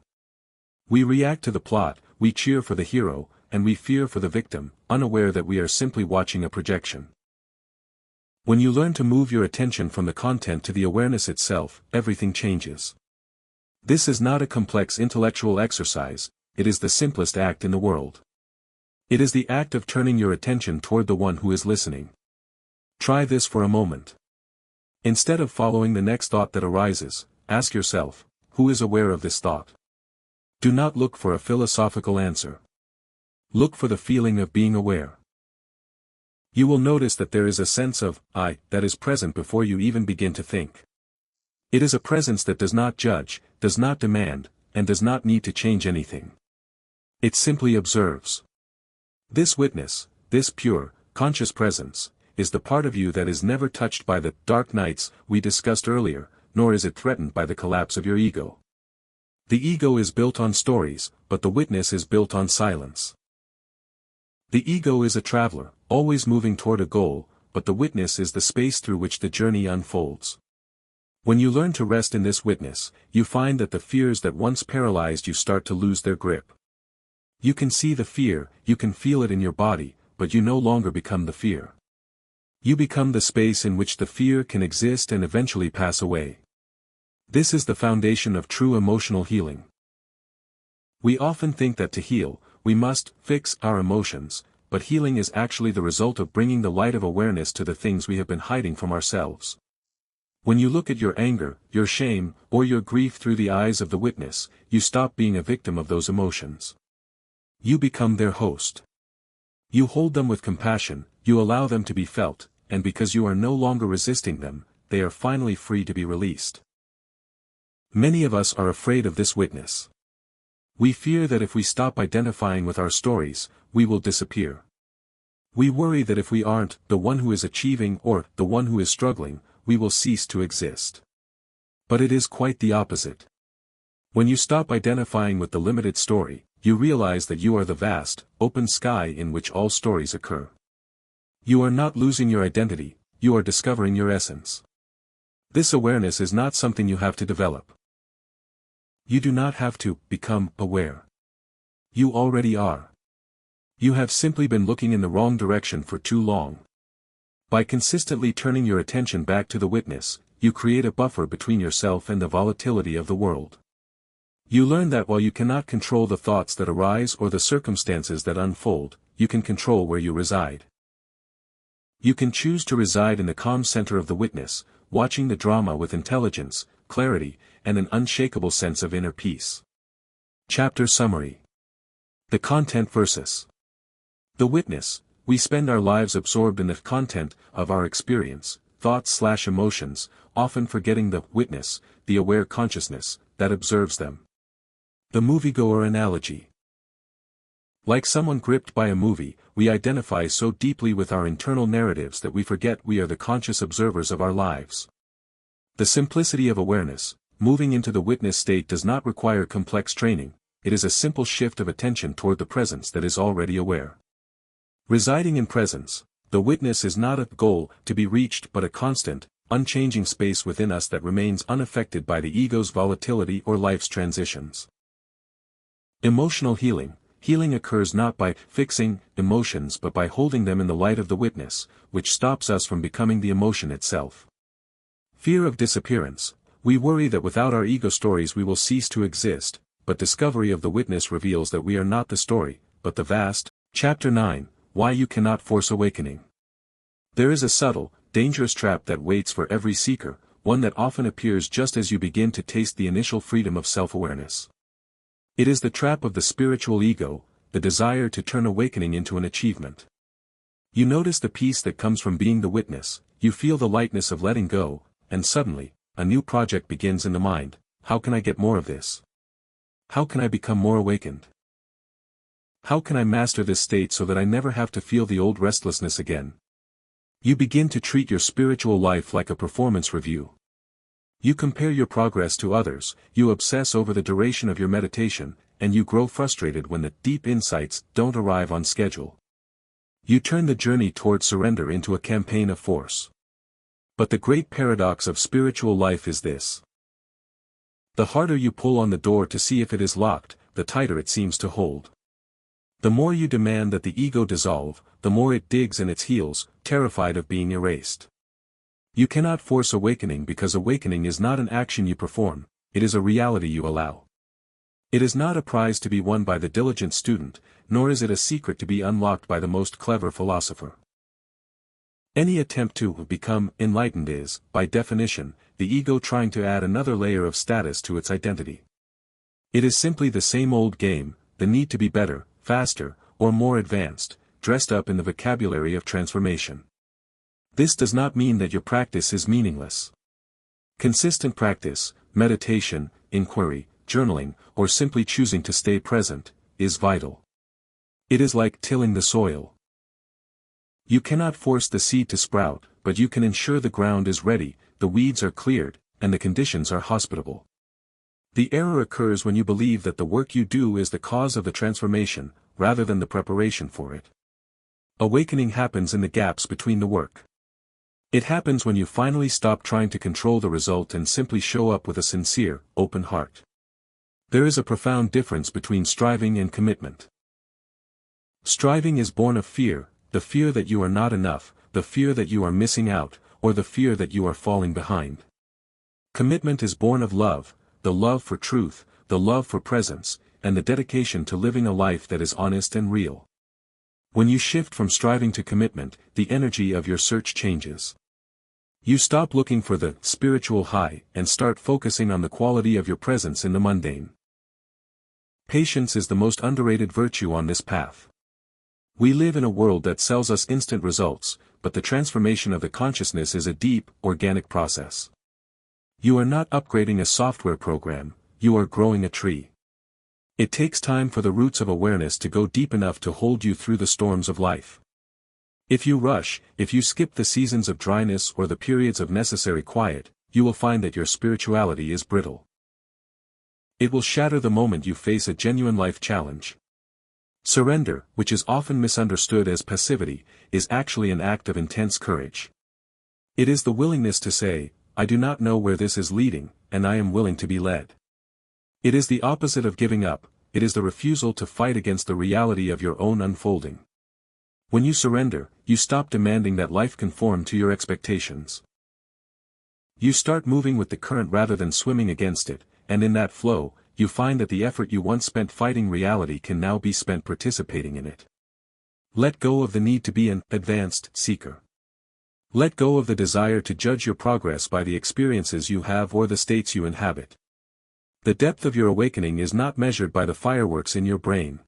We react to the plot, we cheer for the hero, and we fear for the victim, unaware that we are simply watching a projection. When you learn to move your attention from the content to the awareness itself, everything changes. This is not a complex intellectual exercise, it is the simplest act in the world. It is the act of turning your attention toward the one who is listening. Try this for a moment. Instead of following the next thought that arises, ask yourself, who is aware of this thought? Do not look for a philosophical answer. Look for the feeling of being aware. You will notice that there is a sense of I that is present before you even begin to think. It is a presence that does not judge, does not demand, and does not need to change anything. It simply observes. This witness, this pure, conscious presence, is the part of you that is never touched by the dark nights we discussed earlier, nor is it threatened by the collapse of your ego. The ego is built on stories, but the witness is built on silence. The ego is a traveler, always moving toward a goal, but the witness is the space through which the journey unfolds. When you learn to rest in this witness, you find that the fears that once paralyzed you start to lose their grip. You can see the fear, you can feel it in your body, but you no longer become the fear. You become the space in which the fear can exist and eventually pass away. This is the foundation of true emotional healing. We often think that to heal, we must fix our emotions, but healing is actually the result of bringing the light of awareness to the things we have been hiding from ourselves. When you look at your anger, your shame, or your grief through the eyes of the witness, you stop being a victim of those emotions. You become their host. You hold them with compassion, you allow them to be felt, and because you are no longer resisting them, they are finally free to be released. Many of us are afraid of this witness. We fear that if we stop identifying with our stories, we will disappear. We worry that if we aren't the one who is achieving or the one who is struggling, we will cease to exist. But it is quite the opposite. When you stop identifying with the limited story, you realize that you are the vast, open sky in which all stories occur. You are not losing your identity, you are discovering your essence. This awareness is not something you have to develop. You do not have to become aware. You already are. You have simply been looking in the wrong direction for too long. By consistently turning your attention back to the witness, you create a buffer between yourself and the volatility of the world. You learn that while you cannot control the thoughts that arise or the circumstances that unfold, you can control where you reside. You can choose to reside in the calm center of the witness, watching the drama with intelligence, clarity, and an unshakable sense of inner peace. Chapter Summary. The content versus the witness. We spend our lives absorbed in the content of our experience, thoughts/emotions, often forgetting the witness, the aware consciousness, that observes them. The moviegoer analogy. Like someone gripped by a movie, we identify so deeply with our internal narratives that we forget we are the conscious observers of our lives. The simplicity of awareness, moving into the witness state, does not require complex training, it is a simple shift of attention toward the presence that is already aware. Residing in presence, the witness is not a goal to be reached but a constant, unchanging space within us that remains unaffected by the ego's volatility or life's transitions. Emotional healing. Healing occurs not by fixing emotions but by holding them in the light of the witness, which stops us from becoming the emotion itself. Fear of disappearance. We worry that without our ego stories we will cease to exist, but discovery of the witness reveals that we are not the story, but the vast. Chapter 9. Why you cannot force awakening. There is a subtle, dangerous trap that waits for every seeker, one that often appears just as you begin to taste the initial freedom of self-awareness. It is the trap of the spiritual ego, the desire to turn awakening into an achievement. You notice the peace that comes from being the witness, you feel the lightness of letting go, and suddenly, a new project begins in the mind. How can I get more of this? How can I become more awakened? How can I master this state so that I never have to feel the old restlessness again? You begin to treat your spiritual life like a performance review. You compare your progress to others, you obsess over the duration of your meditation, and you grow frustrated when the deep insights don't arrive on schedule. You turn the journey toward surrender into a campaign of force. But the great paradox of spiritual life is this. The harder you pull on the door to see if it is locked, the tighter it seems to hold. The more you demand that the ego dissolve, the more it digs in its heels, terrified of being erased. You cannot force awakening because awakening is not an action you perform, it is a reality you allow. It is not a prize to be won by the diligent student, nor is it a secret to be unlocked by the most clever philosopher. Any attempt to become enlightened is, by definition, the ego trying to add another layer of status to its identity. It is simply the same old game, the need to be better, faster, or more advanced, dressed up in the vocabulary of transformation. This does not mean that your practice is meaningless. Consistent practice, meditation, inquiry, journaling, or simply choosing to stay present, is vital. It is like tilling the soil. You cannot force the seed to sprout, but you can ensure the ground is ready, the weeds are cleared, and the conditions are hospitable. The error occurs when you believe that the work you do is the cause of the transformation, rather than the preparation for it. Awakening happens in the gaps between the work. It happens when you finally stop trying to control the result and simply show up with a sincere, open heart. There is a profound difference between striving and commitment. Striving is born of fear, the fear that you are not enough, the fear that you are missing out, or the fear that you are falling behind. Commitment is born of love, the love for truth, the love for presence, and the dedication to living a life that is honest and real. When you shift from striving to commitment, the energy of your search changes. You stop looking for the spiritual high and start focusing on the quality of your presence in the mundane. Patience is the most underrated virtue on this path. We live in a world that sells us instant results, but the transformation of the consciousness is a deep, organic process. You are not upgrading a software program, you are growing a tree. It takes time for the roots of awareness to go deep enough to hold you through the storms of life. If you rush, if you skip the seasons of dryness or the periods of necessary quiet, you will find that your spirituality is brittle. It will shatter the moment you face a genuine life challenge. Surrender, which is often misunderstood as passivity, is actually an act of intense courage. It is the willingness to say, I do not know where this is leading, and I am willing to be led. It is the opposite of giving up, it is the refusal to fight against the reality of your own unfolding. When you surrender, you stop demanding that life conform to your expectations. You start moving with the current rather than swimming against it, and in that flow, you find that the effort you once spent fighting reality can now be spent participating in it. Let go of the need to be an advanced seeker. Let go of the desire to judge your progress by the experiences you have or the states you inhabit. The depth of your awakening is not measured by the fireworks in your brain.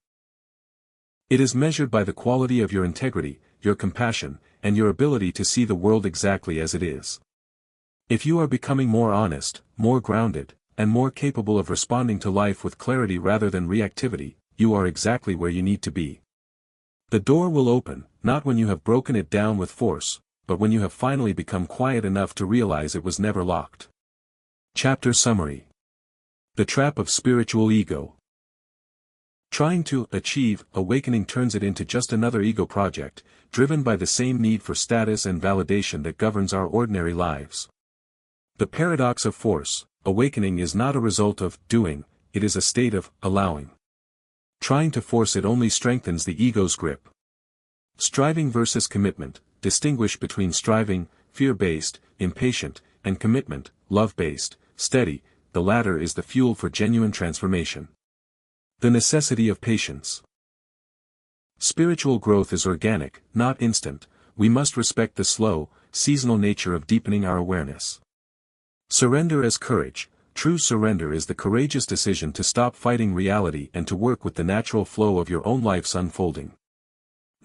It is measured by the quality of your integrity, your compassion, and your ability to see the world exactly as it is. If you are becoming more honest, more grounded, and more capable of responding to life with clarity rather than reactivity, you are exactly where you need to be. The door will open, not when you have broken it down with force, but when you have finally become quiet enough to realize it was never locked. Chapter Summary. The Trap of Spiritual Ego. Trying to achieve awakening turns it into just another ego project, driven by the same need for status and validation that governs our ordinary lives. The paradox of force, awakening is not a result of doing, it is a state of allowing. Trying to force it only strengthens the ego's grip. Striving versus commitment. Distinguish between striving, fear-based, impatient, and commitment, love-based, steady. The latter is the fuel for genuine transformation. The necessity of patience. Spiritual growth is organic, not instant. We must respect the slow, seasonal nature of deepening our awareness. Surrender as courage. True surrender is the courageous decision to stop fighting reality and to work with the natural flow of your own life's unfolding.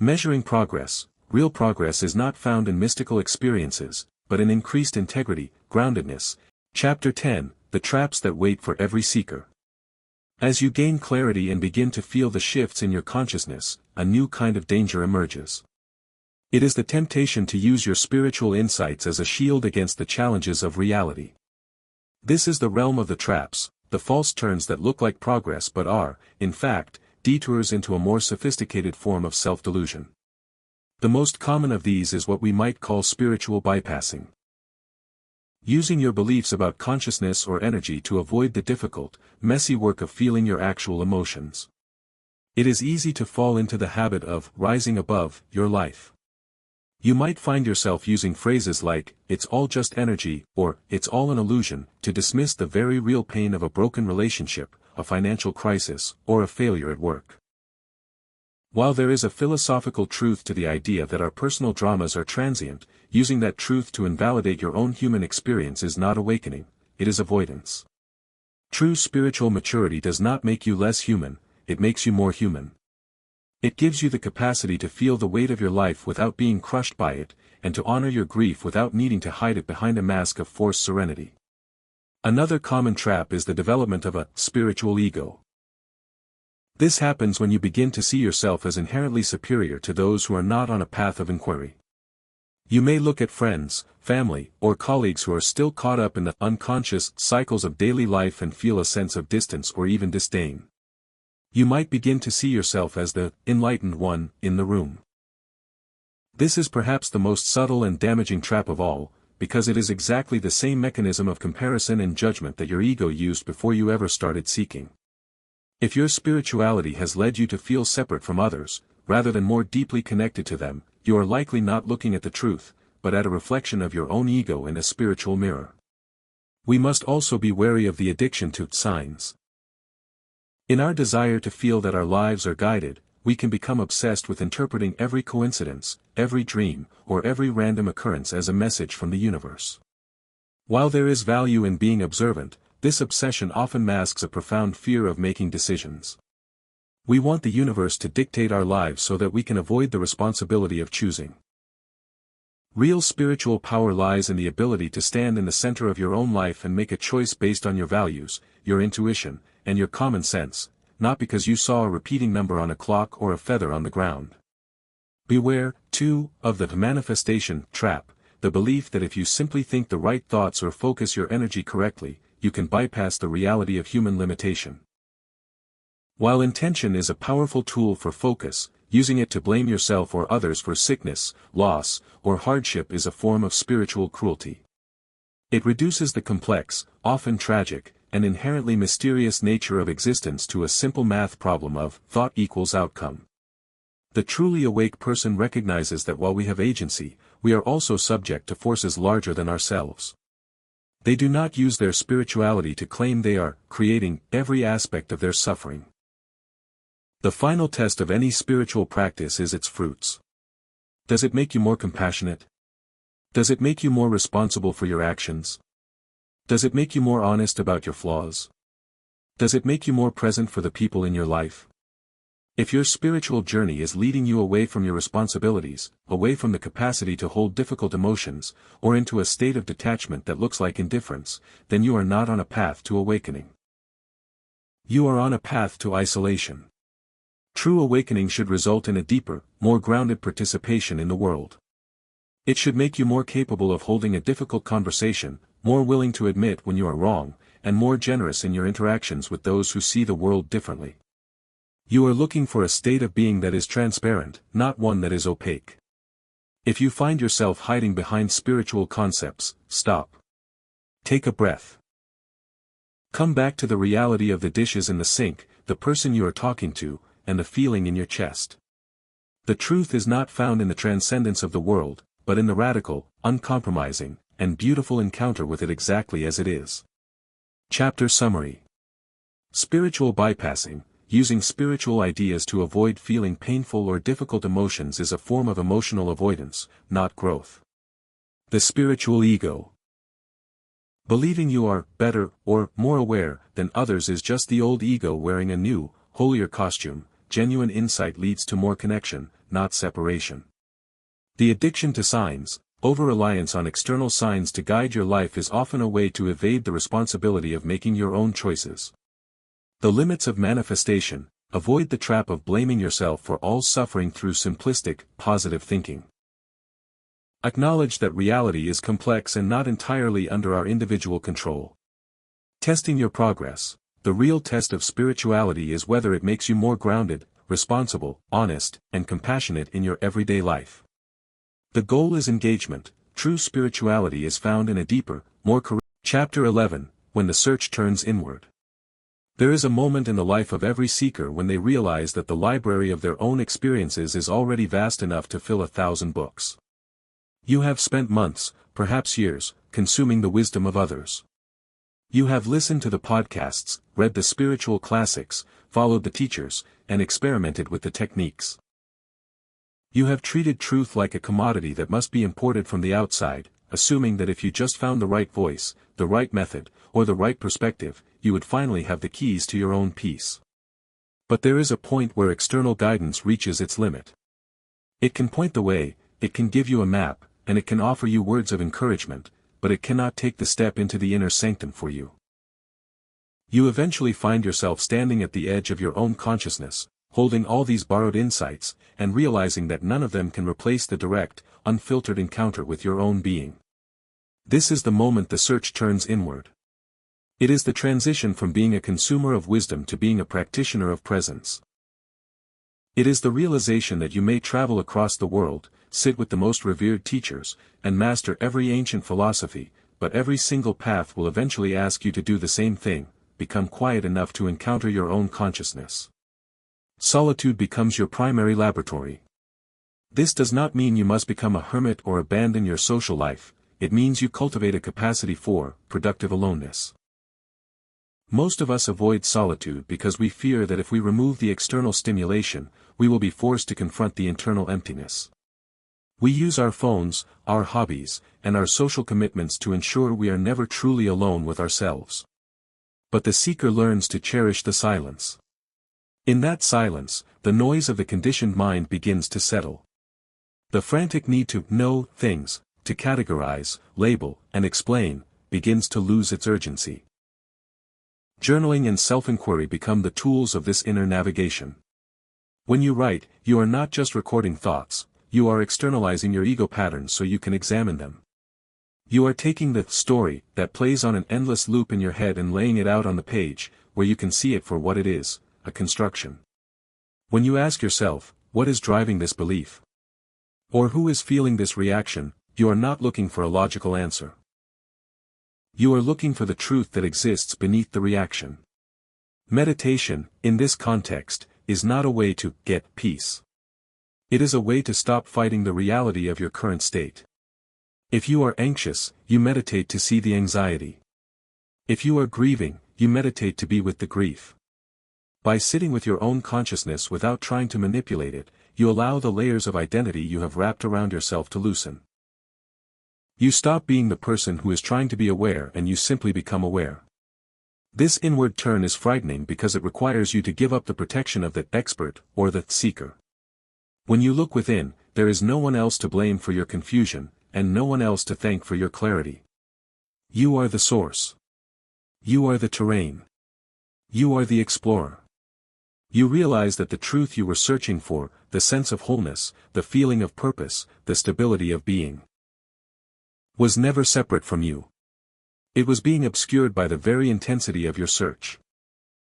Measuring progress. Real progress is not found in mystical experiences, but in increased integrity, groundedness. Chapter 10, The Traps That Wait for Every Seeker. As you gain clarity and begin to feel the shifts in your consciousness, a new kind of danger emerges. It is the temptation to use your spiritual insights as a shield against the challenges of reality. This is the realm of the traps, the false turns that look like progress but are, in fact, detours into a more sophisticated form of self-delusion. The most common of these is what we might call spiritual bypassing. Using your beliefs about consciousness or energy to avoid the difficult, messy work of feeling your actual emotions. It is easy to fall into the habit of rising above your life. You might find yourself using phrases like, "it's all just energy," or "it's all an illusion," to dismiss the very real pain of a broken relationship, a financial crisis, or a failure at work. While there is a philosophical truth to the idea that our personal dramas are transient, using that truth to invalidate your own human experience is not awakening, it is avoidance. True spiritual maturity does not make you less human, it makes you more human. It gives you the capacity to feel the weight of your life without being crushed by it, and to honor your grief without needing to hide it behind a mask of forced serenity. Another common trap is the development of a spiritual ego. This happens when you begin to see yourself as inherently superior to those who are not on a path of inquiry. You may look at friends, family, or colleagues who are still caught up in the unconscious cycles of daily life and feel a sense of distance or even disdain. You might begin to see yourself as the enlightened one in the room. This is perhaps the most subtle and damaging trap of all, because it is exactly the same mechanism of comparison and judgment that your ego used before you ever started seeking. If your spirituality has led you to feel separate from others, rather than more deeply connected to them, you are likely not looking at the truth, but at a reflection of your own ego in a spiritual mirror. We must also be wary of the addiction to signs. In our desire to feel that our lives are guided, we can become obsessed with interpreting every coincidence, every dream, or every random occurrence as a message from the universe. While there is value in being observant, this obsession often masks a profound fear of making decisions. We want the universe to dictate our lives so that we can avoid the responsibility of choosing. Real spiritual power lies in the ability to stand in the center of your own life and make a choice based on your values, your intuition, and your common sense, not because you saw a repeating number on a clock or a feather on the ground. Beware, too, of the manifestation trap, the belief that if you simply think the right thoughts or focus your energy correctly, you can bypass the reality of human limitation. While intention is a powerful tool for focus, using it to blame yourself or others for sickness, loss, or hardship is a form of spiritual cruelty. It reduces the complex, often tragic, and inherently mysterious nature of existence to a simple math problem of thought equals outcome. The truly awake person recognizes that while we have agency, we are also subject to forces larger than ourselves. They do not use their spirituality to claim they are creating every aspect of their suffering. The final test of any spiritual practice is its fruits. Does it make you more compassionate? Does it make you more responsible for your actions? Does it make you more honest about your flaws? Does it make you more present for the people in your life? If your spiritual journey is leading you away from your responsibilities, away from the capacity to hold difficult emotions, or into a state of detachment that looks like indifference, then you are not on a path to awakening. You are on a path to isolation. True awakening should result in a deeper, more grounded participation in the world. It should make you more capable of holding a difficult conversation, more willing to admit when you are wrong, and more generous in your interactions with those who see the world differently. You are looking for a state of being that is transparent, not one that is opaque. If you find yourself hiding behind spiritual concepts, stop. Take a breath. Come back to the reality of the dishes in the sink, the person you are talking to, and the feeling in your chest. The truth is not found in the transcendence of the world, but in the radical, uncompromising, and beautiful encounter with it exactly as it is. Chapter Summary. Spiritual bypassing, using spiritual ideas to avoid feeling painful or difficult emotions is a form of emotional avoidance, not growth. The spiritual ego. Believing you are better or more aware than others is just the old ego wearing a new, holier costume. Genuine insight leads to more connection, not separation. The addiction to signs, over-reliance on external signs to guide your life is often a way to evade the responsibility of making your own choices. The limits of manifestation, avoid the trap of blaming yourself for all suffering through simplistic, positive thinking. Acknowledge that reality is complex and not entirely under our individual control. Testing your progress. The real test of spirituality is whether it makes you more grounded, responsible, honest, and compassionate in your everyday life. The goal is engagement. True spirituality is found in a deeper, more courageous. Chapter 11, When the Search Turns Inward. There is a moment in the life of every seeker when they realize that the library of their own experiences is already vast enough to fill 1,000 books. You have spent months, perhaps years, consuming the wisdom of others. You have listened to the podcasts, read the spiritual classics, followed the teachers, and experimented with the techniques. You have treated truth like a commodity that must be imported from the outside, assuming that if you just found the right voice, the right method, or the right perspective, you would finally have the keys to your own peace. But there is a point where external guidance reaches its limit. It can point the way, it can give you a map, and it can offer you words of encouragement, but it cannot take the step into the inner sanctum for you. You eventually find yourself standing at the edge of your own consciousness, holding all these borrowed insights, and realizing that none of them can replace the direct, unfiltered encounter with your own being. This is the moment the search turns inward. It is the transition from being a consumer of wisdom to being a practitioner of presence. It is the realization that you may travel across the world, sit with the most revered teachers, and master every ancient philosophy, but every single path will eventually ask you to do the same thing, become quiet enough to encounter your own consciousness. Solitude becomes your primary laboratory. This does not mean you must become a hermit or abandon your social life, it means you cultivate a capacity for productive aloneness. Most of us avoid solitude because we fear that if we remove the external stimulation, we will be forced to confront the internal emptiness. We use our phones, our hobbies, and our social commitments to ensure we are never truly alone with ourselves. But the seeker learns to cherish the silence. In that silence, the noise of the conditioned mind begins to settle. The frantic need to know things, to categorize, label, and explain, begins to lose its urgency. Journaling and self-inquiry become the tools of this inner navigation. When you write, you are not just recording thoughts, you are externalizing your ego patterns so you can examine them. You are taking the story that plays on an endless loop in your head and laying it out on the page, where you can see it for what it is, a construction. When you ask yourself, what is driving this belief? Or who is feeling this reaction, you are not looking for a logical answer. You are looking for the truth that exists beneath the reaction. Meditation, in this context, is not a way to get peace. It is a way to stop fighting the reality of your current state. If you are anxious, you meditate to see the anxiety. If you are grieving, you meditate to be with the grief. By sitting with your own consciousness without trying to manipulate it, you allow the layers of identity you have wrapped around yourself to loosen. You stop being the person who is trying to be aware and you simply become aware. This inward turn is frightening because it requires you to give up the protection of the expert or the seeker. When you look within, there is no one else to blame for your confusion, and no one else to thank for your clarity. You are the source. You are the terrain. You are the explorer. You realize that the truth you were searching for, the sense of wholeness, the feeling of purpose, the stability of being, was never separate from you. It was being obscured by the very intensity of your search.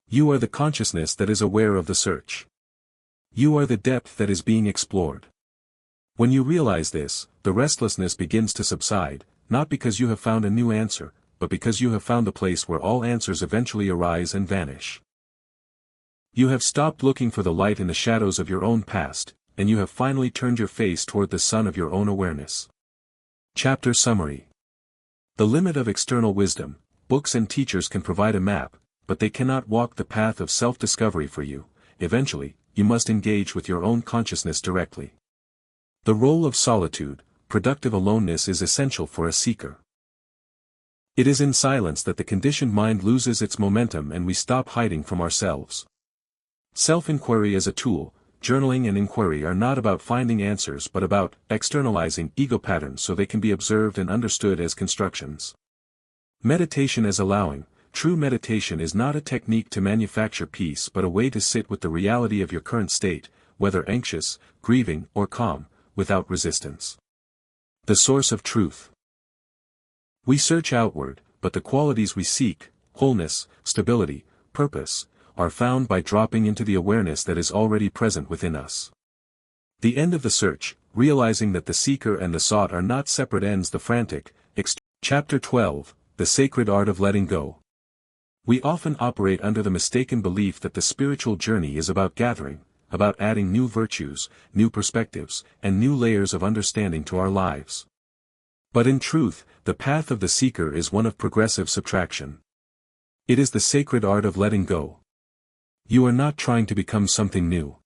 You are the consciousness that is aware of the search. You are the depth that is being explored. When you realize this, the restlessness begins to subside, not because you have found a new answer, but because you have found the place where all answers eventually arise and vanish. You have stopped looking for the light in the shadows of your own past, and you have finally turned your face toward the sun of your own awareness. Chapter Summary. The limit of external wisdom. Books and teachers can provide a map, but they cannot walk the path of self-discovery for you. Eventually, you must engage with your own consciousness directly. The role of solitude, productive aloneness, is essential for a seeker. It is in silence that the conditioned mind loses its momentum and we stop hiding from ourselves. Self-inquiry as a tool, journaling and inquiry are not about finding answers but about externalizing ego patterns so they can be observed and understood as constructions. Meditation as allowing. True meditation is not a technique to manufacture peace but a way to sit with the reality of your current state, whether anxious, grieving, or calm, without resistance. The source of truth. We search outward, but the qualities we seek, wholeness, stability, purpose, are found by dropping into the awareness that is already present within us. The end of the search, realizing that the seeker and the sought are not separate ends. The frantic. Chapter 12, The Sacred Art of Letting Go. We often operate under the mistaken belief that the spiritual journey is about gathering, about adding new virtues, new perspectives, and new layers of understanding to our lives. But in truth, the path of the seeker is one of progressive subtraction. It is the sacred art of letting go. You are not trying to become something new.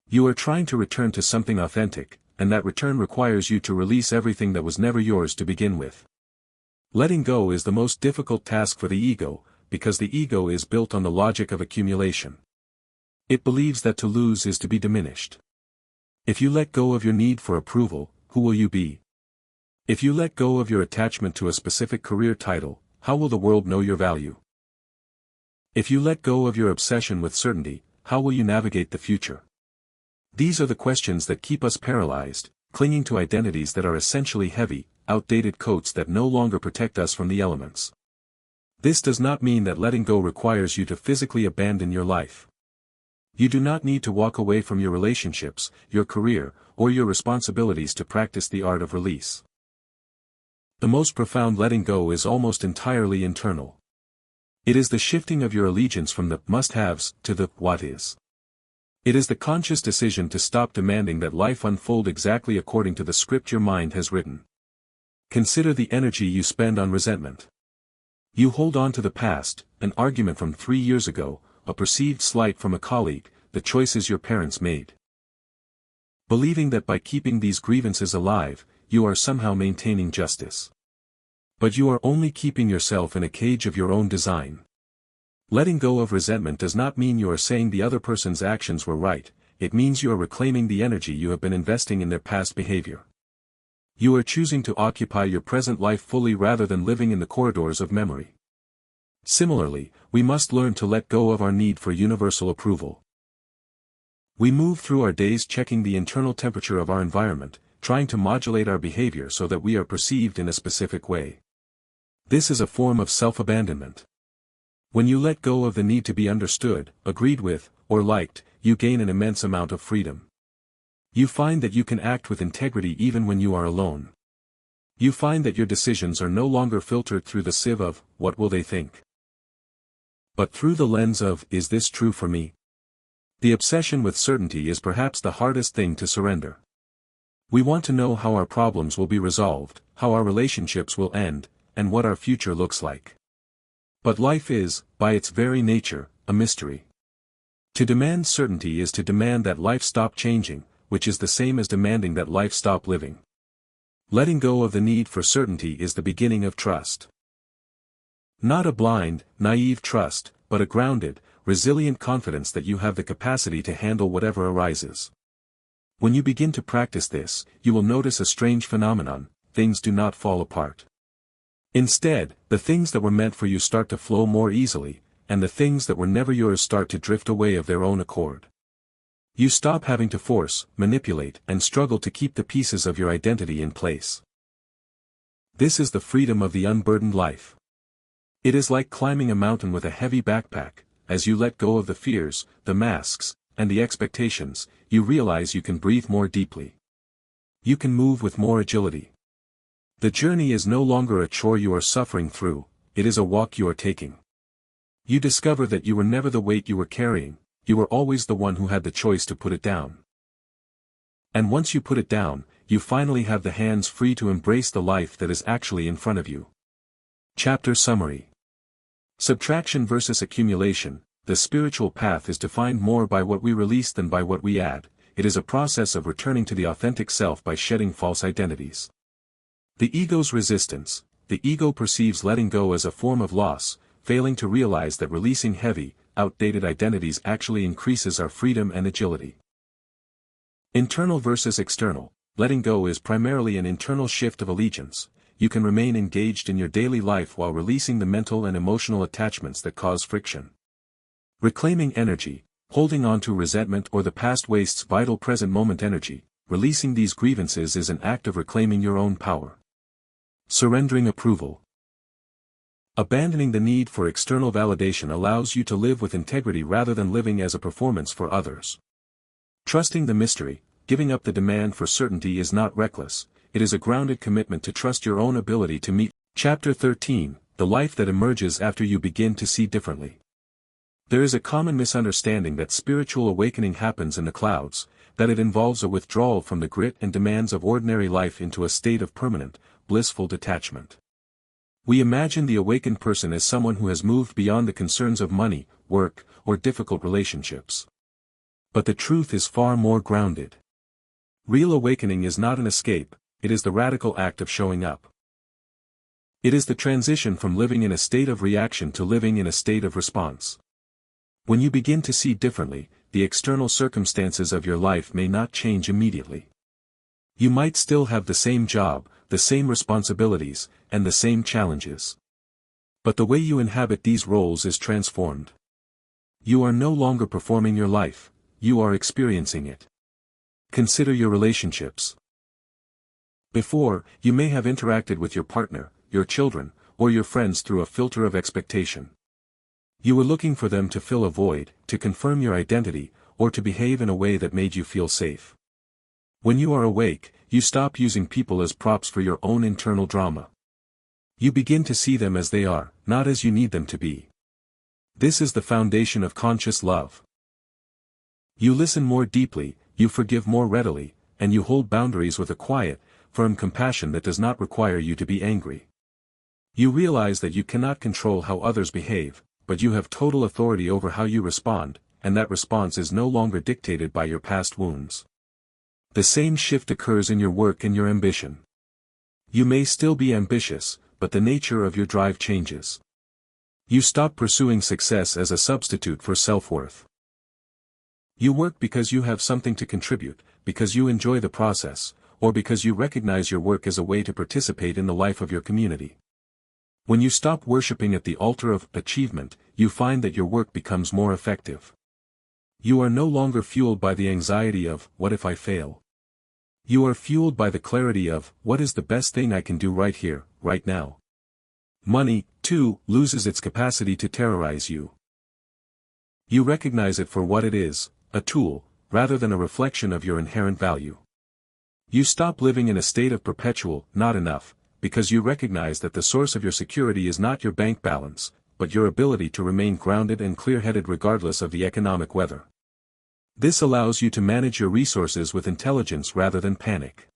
You are trying to return to something authentic, and that return requires you to release everything that was never yours to begin with. Letting go is the most difficult task for the ego, because the ego is built on the logic of accumulation. It believes that to lose is to be diminished. If you let go of your need for approval, who will you be? If you let go of your attachment to a specific career title, how will the world know your value? If you let go of your obsession with certainty, how will you navigate the future? These are the questions that keep us paralyzed, clinging to identities that are essentially heavy, outdated coats that no longer protect us from the elements. This does not mean that letting go requires you to physically abandon your life. You do not need to walk away from your relationships, your career, or your responsibilities to practice the art of release. The most profound letting go is almost entirely internal. It is the shifting of your allegiance from the must-haves to the what is. It is the conscious decision to stop demanding that life unfold exactly according to the script your mind has written. Consider the energy you spend on resentment. You hold on to the past, an argument from 3 years ago, a perceived slight from a colleague, the choices your parents made. Believing that by keeping these grievances alive, you are somehow maintaining justice. But you are only keeping yourself in a cage of your own design. Letting go of resentment does not mean you are saying the other person's actions were right, it means you are reclaiming the energy you have been investing in their past behavior. You are choosing to occupy your present life fully rather than living in the corridors of memory. Similarly, we must learn to let go of our need for universal approval. We move through our days checking the internal temperature of our environment, trying to modulate our behavior so that we are perceived in a specific way. This is a form of self-abandonment. When you let go of the need to be understood, agreed with, or liked, you gain an immense amount of freedom. You find that you can act with integrity even when you are alone. You find that your decisions are no longer filtered through the sieve of, what will they think? But through the lens of, is this true for me? The obsession with certainty is perhaps the hardest thing to surrender. We want to know how our problems will be resolved, how our relationships will end, and what our future looks like. But life is, by its very nature, a mystery. To demand certainty is to demand that life stop changing, which is the same as demanding that life stop living. Letting go of the need for certainty is the beginning of trust. Not a blind, naive trust, but a grounded, resilient confidence that you have the capacity to handle whatever arises. When you begin to practice this, you will notice a strange phenomenon: things do not fall apart. Instead, the things that were meant for you start to flow more easily, and the things that were never yours start to drift away of their own accord. You stop having to force, manipulate, and struggle to keep the pieces of your identity in place. This is the freedom of the unburdened life. It is like climbing a mountain with a heavy backpack. As you let go of the fears, the masks, and the expectations, you realize you can breathe more deeply. You can move with more agility. The journey is no longer a chore you are suffering through, it is a walk you are taking. You discover that you were never the weight you were carrying, you were always the one who had the choice to put it down. And once you put it down, you finally have the hands free to embrace the life that is actually in front of you. Chapter Summary. Subtraction versus accumulation. The spiritual path is defined more by what we release than by what we add. It is a process of returning to the authentic self by shedding false identities. The ego's resistance. The ego perceives letting go as a form of loss, failing to realize that releasing heavy, outdated identities actually increases our freedom and agility. Internal versus external. Letting go is primarily an internal shift of allegiance. You can remain engaged in your daily life while releasing the mental and emotional attachments that cause friction. Reclaiming energy. Holding on to resentment or the past wastes vital present moment energy. Releasing these grievances is an act of reclaiming your own power. Surrendering approval. Abandoning the need for external validation allows you to live with integrity rather than living as a performance for others. Trusting the mystery. Giving up the demand for certainty is not reckless, it is a grounded commitment to trust your own ability to meet. Chapter 13, The Life That Emerges After You Begin to See Differently. There is a common misunderstanding that spiritual awakening happens in the clouds, that it involves a withdrawal from the grit and demands of ordinary life into a state of permanent, blissful detachment. We imagine the awakened person as someone who has moved beyond the concerns of money, work, or difficult relationships. But the truth is far more grounded. Real awakening is not an escape, it is the radical act of showing up. It is the transition from living in a state of reaction to living in a state of response. When you begin to see differently, the external circumstances of your life may not change immediately. You might still have the same job, the same responsibilities, and the same challenges. But the way you inhabit these roles is transformed. You are no longer performing your life, you are experiencing it. Consider your relationships. Before, you may have interacted with your partner, your children, or your friends through a filter of expectation. You were looking for them to fill a void, to confirm your identity, or to behave in a way that made you feel safe. When you are awake, you stop using people as props for your own internal drama. You begin to see them as they are, not as you need them to be. This is the foundation of conscious love. You listen more deeply, you forgive more readily, and you hold boundaries with a quiet, firm compassion that does not require you to be angry. You realize that you cannot control how others behave, but you have total authority over how you respond, and that response is no longer dictated by your past wounds. The same shift occurs in your work and your ambition. You may still be ambitious, but the nature of your drive changes. You stop pursuing success as a substitute for self-worth. You work because you have something to contribute, because you enjoy the process, or because you recognize your work as a way to participate in the life of your community. When you stop worshiping at the altar of achievement, you find that your work becomes more effective. You are no longer fueled by the anxiety of, what if I fail? You are fueled by the clarity of, what is the best thing I can do right here, right now? Money, too, loses its capacity to terrorize you. You recognize it for what it is, a tool, rather than a reflection of your inherent value. You stop living in a state of perpetual, not enough, because you recognize that the source of your security is not your bank balance, but your ability to remain grounded and clear-headed regardless of the economic weather. This allows you to manage your resources with intelligence rather than panic.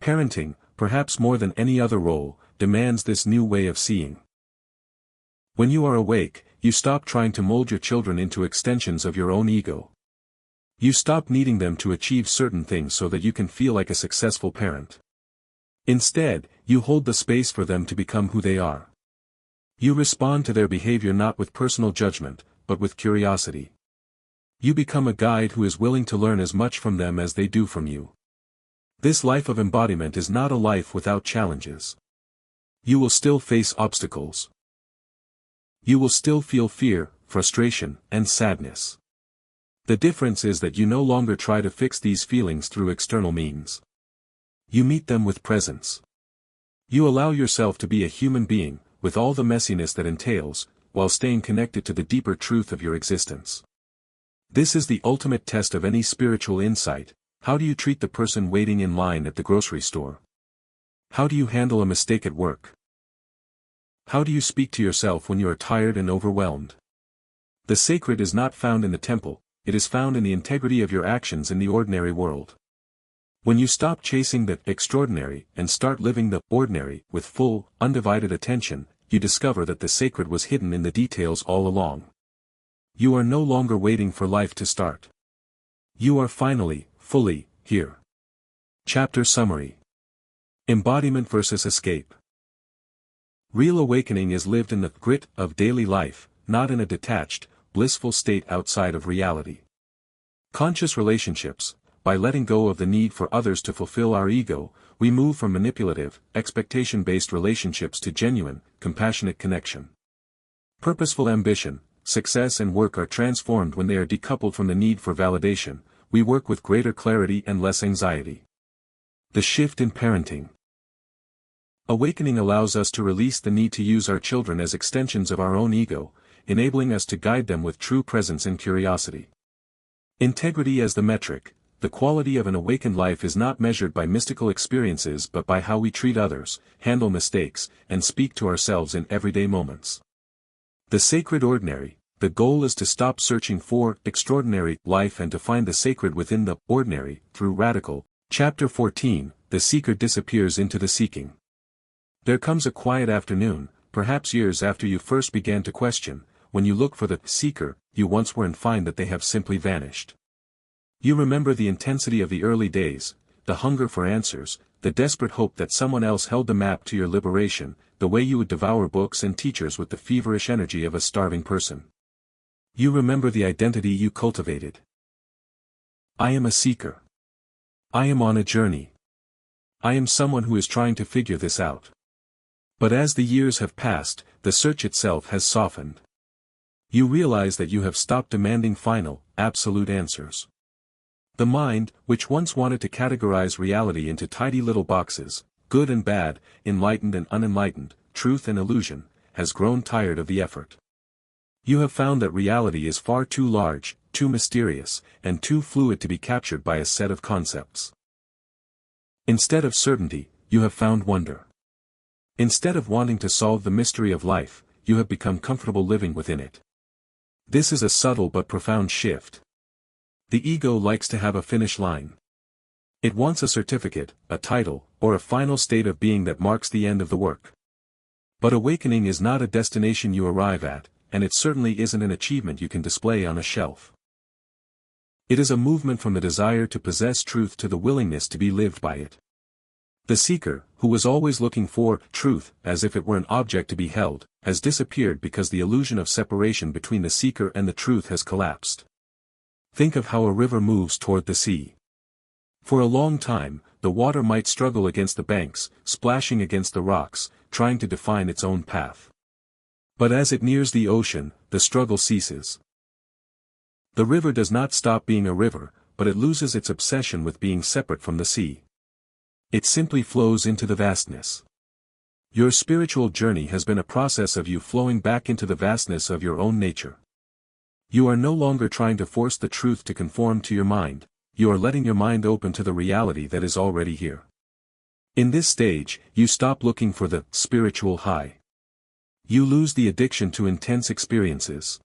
Parenting, perhaps more than any other role, demands this new way of seeing. When you are awake, you stop trying to mold your children into extensions of your own ego. You stop needing them to achieve certain things so that you can feel like a successful parent. Instead, you hold the space for them to become who they are. You respond to their behavior not with personal judgment, but with curiosity. You become a guide who is willing to learn as much from them as they do from you. This life of embodiment is not a life without challenges. You will still face obstacles. You will still feel fear, frustration, and sadness. The difference is that you no longer try to fix these feelings through external means. You meet them with presence. You allow yourself to be a human being, with all the messiness that entails, while staying connected to the deeper truth of your existence. This is the ultimate test of any spiritual insight. How do you treat the person waiting in line at the grocery store? How do you handle a mistake at work? How do you speak to yourself when you are tired and overwhelmed? The sacred is not found in the temple, it is found in the integrity of your actions in the ordinary world. When you stop chasing the extraordinary and start living the ordinary with full, undivided attention, you discover that the sacred was hidden in the details all along. You are no longer waiting for life to start. You are finally, fully, here. Chapter Summary. Embodiment versus Escape. Real awakening is lived in the grit of daily life, not in a detached, blissful state outside of reality. Conscious relationships. By letting go of the need for others to fulfill our ego, we move from manipulative, expectation-based relationships to genuine, compassionate connection. Purposeful ambition, success and work are transformed when they are decoupled from the need for validation. We work with greater clarity and less anxiety. The shift in parenting. Awakening allows us to release the need to use our children as extensions of our own ego, enabling us to guide them with true presence and curiosity. Integrity as the metric. The quality of an awakened life is not measured by mystical experiences but by how we treat others, handle mistakes, and speak to ourselves in everyday moments. The sacred ordinary. The goal is to stop searching for extraordinary life and to find the sacred within the ordinary, through radical. Chapter 14, The Seeker disappears into the seeking. There comes a quiet afternoon, perhaps years after you first began to question, when you look for the seeker you once were and find that they have simply vanished. You remember the intensity of the early days, the hunger for answers, the desperate hope that someone else held the map to your liberation, the way you would devour books and teachers with the feverish energy of a starving person. You remember the identity you cultivated. I am a seeker. I am on a journey. I am someone who is trying to figure this out. But as the years have passed, the search itself has softened. You realize that you have stopped demanding final, absolute answers. The mind, which once wanted to categorize reality into tidy little boxes, good and bad, enlightened and unenlightened, truth and illusion, has grown tired of the effort. You have found that reality is far too large, too mysterious, and too fluid to be captured by a set of concepts. Instead of certainty, you have found wonder. Instead of wanting to solve the mystery of life, you have become comfortable living within it. This is a subtle but profound shift. The ego likes to have a finish line. It wants a certificate, a title, or a final state of being that marks the end of the work. But awakening is not a destination you arrive at, and it certainly isn't an achievement you can display on a shelf. It is a movement from the desire to possess truth to the willingness to be lived by it. The seeker, who was always looking for truth, as if it were an object to be held, has disappeared because the illusion of separation between the seeker and the truth has collapsed. Think of how a river moves toward the sea. For a long time, the water might struggle against the banks, splashing against the rocks, trying to define its own path. But as it nears the ocean, the struggle ceases. The river does not stop being a river, but it loses its obsession with being separate from the sea. It simply flows into the vastness. Your spiritual journey has been a process of you flowing back into the vastness of your own nature. You are no longer trying to force the truth to conform to your mind, you are letting your mind open to the reality that is already here. In this stage, you stop looking for the spiritual high. You lose the addiction to intense experiences.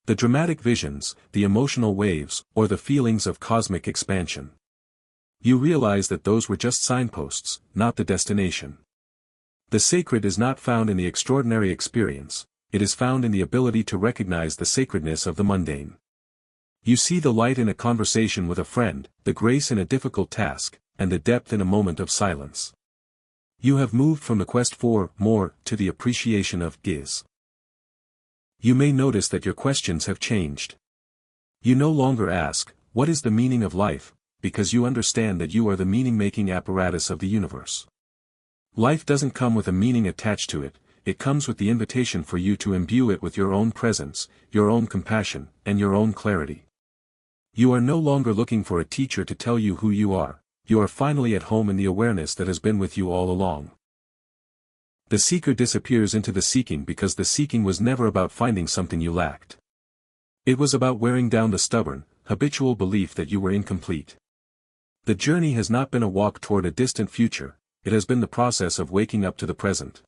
The dramatic visions, the emotional waves, or the feelings of cosmic expansion. You realize that those were just signposts, not the destination. The sacred is not found in the extraordinary experience, it is found in the ability to recognize the sacredness of the mundane. You see the light in a conversation with a friend, the grace in a difficult task, and the depth in a moment of silence. You have moved from the quest for more to the appreciation of is. You may notice that your questions have changed. You no longer ask, what is the meaning of life, because you understand that you are the meaning-making apparatus of the universe. Life doesn't come with a meaning attached to it, it comes with the invitation for you to imbue it with your own presence, your own compassion, and your own clarity. You are no longer looking for a teacher to tell you who you are finally at home in the awareness that has been with you all along. The seeker disappears into the seeking because the seeking was never about finding something you lacked. It was about wearing down the stubborn, habitual belief that you were incomplete. The journey has not been a walk toward a distant future, it has been the process of waking up to the present.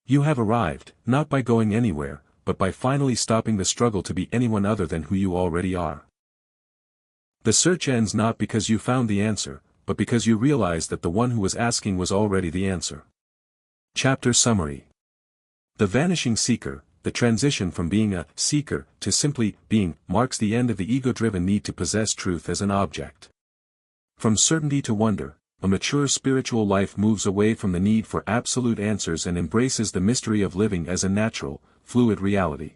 You have arrived, not by going anywhere, but by finally stopping the struggle to be anyone other than who you already are. The search ends not because you found the answer, but because you realized that the one who was asking was already the answer. Chapter Summary. The vanishing seeker, the transition from being a seeker to simply being, marks the end of the ego-driven need to possess truth as an object. From certainty to wonder, a mature spiritual life moves away from the need for absolute answers and embraces the mystery of living as a natural, fluid reality.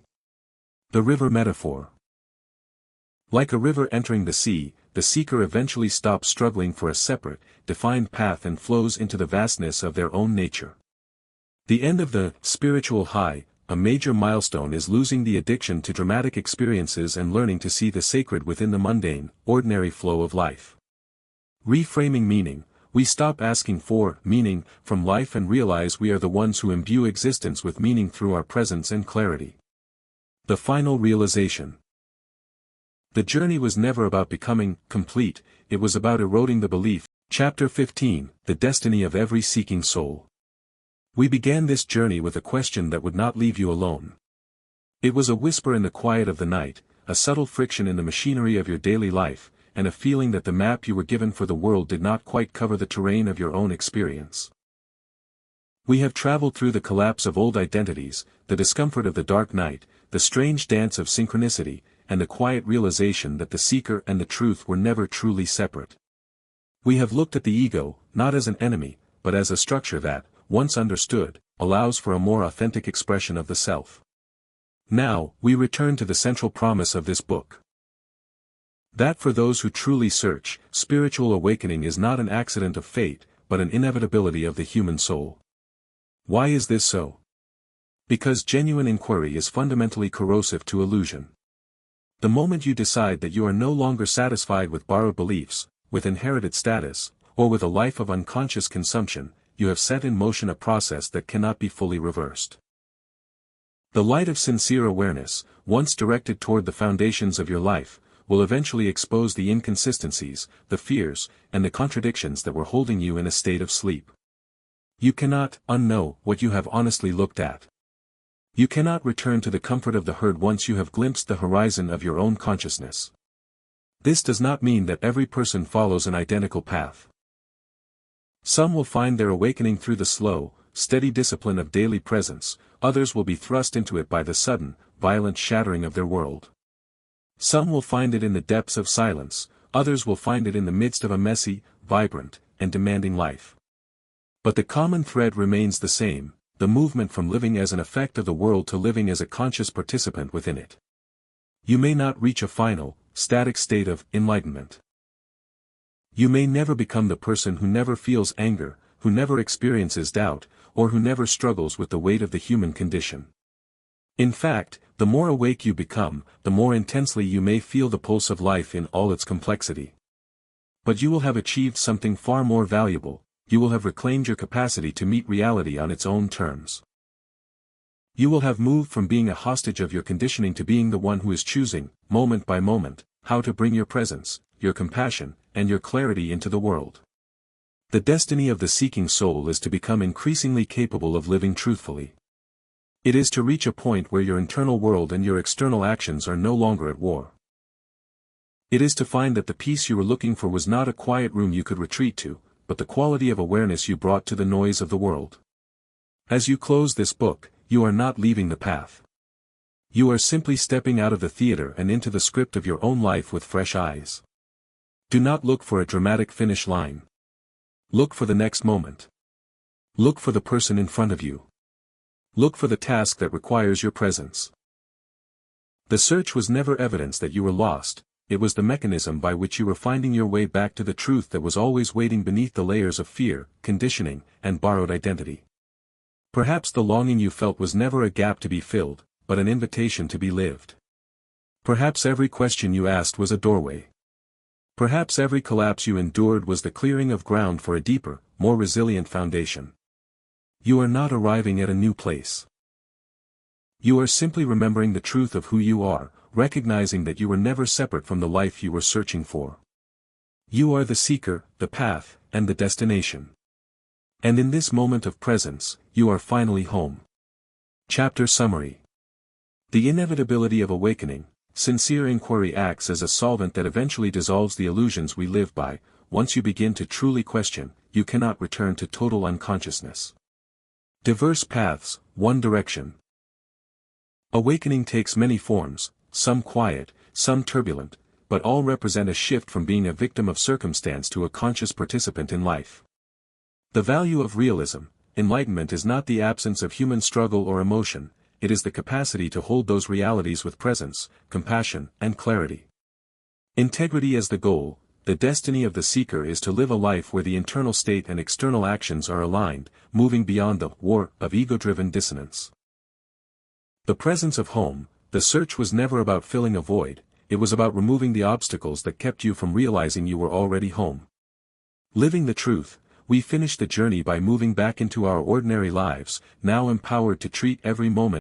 The river metaphor. Like a river entering the sea, the seeker eventually stops struggling for a separate, defined path and flows into the vastness of their own nature. The end of the spiritual high, a major milestone, is losing the addiction to dramatic experiences and learning to see the sacred within the mundane, ordinary flow of life. Reframing meaning, we stop asking for meaning from life and realize we are the ones who imbue existence with meaning through our presence and clarity. The final realization. The journey was never about becoming complete, it was about eroding the belief. Chapter 15, The Destiny of Every Seeking Soul. We began this journey with a question that would not leave you alone. It was a whisper in the quiet of the night, a subtle friction in the machinery of your daily life, and a feeling that the map you were given for the world did not quite cover the terrain of your own experience. We have traveled through the collapse of old identities, the discomfort of the dark night, the strange dance of synchronicity, and the quiet realization that the seeker and the truth were never truly separate. We have looked at the ego, not as an enemy, but as a structure that, once understood, allows for a more authentic expression of the self. Now, we return to the central promise of this book. That for those who truly search, spiritual awakening is not an accident of fate, but an inevitability of the human soul. Why is this so? Because genuine inquiry is fundamentally corrosive to illusion. The moment you decide that you are no longer satisfied with borrowed beliefs, with inherited status, or with a life of unconscious consumption, you have set in motion a process that cannot be fully reversed. The light of sincere awareness, once directed toward the foundations of your life, will eventually expose the inconsistencies, the fears, and the contradictions that were holding you in a state of sleep. You cannot unknow what you have honestly looked at. You cannot return to the comfort of the herd once you have glimpsed the horizon of your own consciousness. This does not mean that every person follows an identical path. Some will find their awakening through the slow, steady discipline of daily presence, others will be thrust into it by the sudden, violent shattering of their world. Some will find it in the depths of silence, others will find it in the midst of a messy, vibrant, and demanding life. But the common thread remains the same, the movement from living as an effect of the world to living as a conscious participant within it. You may not reach a final, static state of enlightenment. You may never become the person who never feels anger, who never experiences doubt, or who never struggles with the weight of the human condition. In fact, the more awake you become, the more intensely you may feel the pulse of life in all its complexity. But you will have achieved something far more valuable, you will have reclaimed your capacity to meet reality on its own terms. You will have moved from being a hostage of your conditioning to being the one who is choosing, moment by moment, how to bring your presence, your compassion, and your clarity into the world. The destiny of the seeking soul is to become increasingly capable of living truthfully. It is to reach a point where your internal world and your external actions are no longer at war. It is to find that the peace you were looking for was not a quiet room you could retreat to, but the quality of awareness you brought to the noise of the world. As you close this book, you are not leaving the path. You are simply stepping out of the theater and into the script of your own life with fresh eyes. Do not look for a dramatic finish line. Look for the next moment. Look for the person in front of you. Look for the task that requires your presence. The search was never evidence that you were lost, it was the mechanism by which you were finding your way back to the truth that was always waiting beneath the layers of fear, conditioning, and borrowed identity. Perhaps the longing you felt was never a gap to be filled, but an invitation to be lived. Perhaps every question you asked was a doorway. Perhaps every collapse you endured was the clearing of ground for a deeper, more resilient foundation. You are not arriving at a new place. You are simply remembering the truth of who you are, recognizing that you were never separate from the life you were searching for. You are the seeker, the path, and the destination. And in this moment of presence, you are finally home. Chapter Summary. The inevitability of awakening. Sincere inquiry acts as a solvent that eventually dissolves the illusions we live by. Once you begin to truly question, you cannot return to total unconsciousness. Diverse paths, one direction. Awakening takes many forms, some quiet, some turbulent, but all represent a shift from being a victim of circumstance to a conscious participant in life. The value of realism, enlightenment is not the absence of human struggle or emotion, it is the capacity to hold those realities with presence, compassion, and clarity. Integrity as the goal, the destiny of the seeker is to live a life where the internal state and external actions are aligned, moving beyond the war of ego-driven dissonance. The presence of home, the search was never about filling a void, it was about removing the obstacles that kept you from realizing you were already home. Living the truth, we finish the journey by moving back into our ordinary lives, now empowered to treat every moment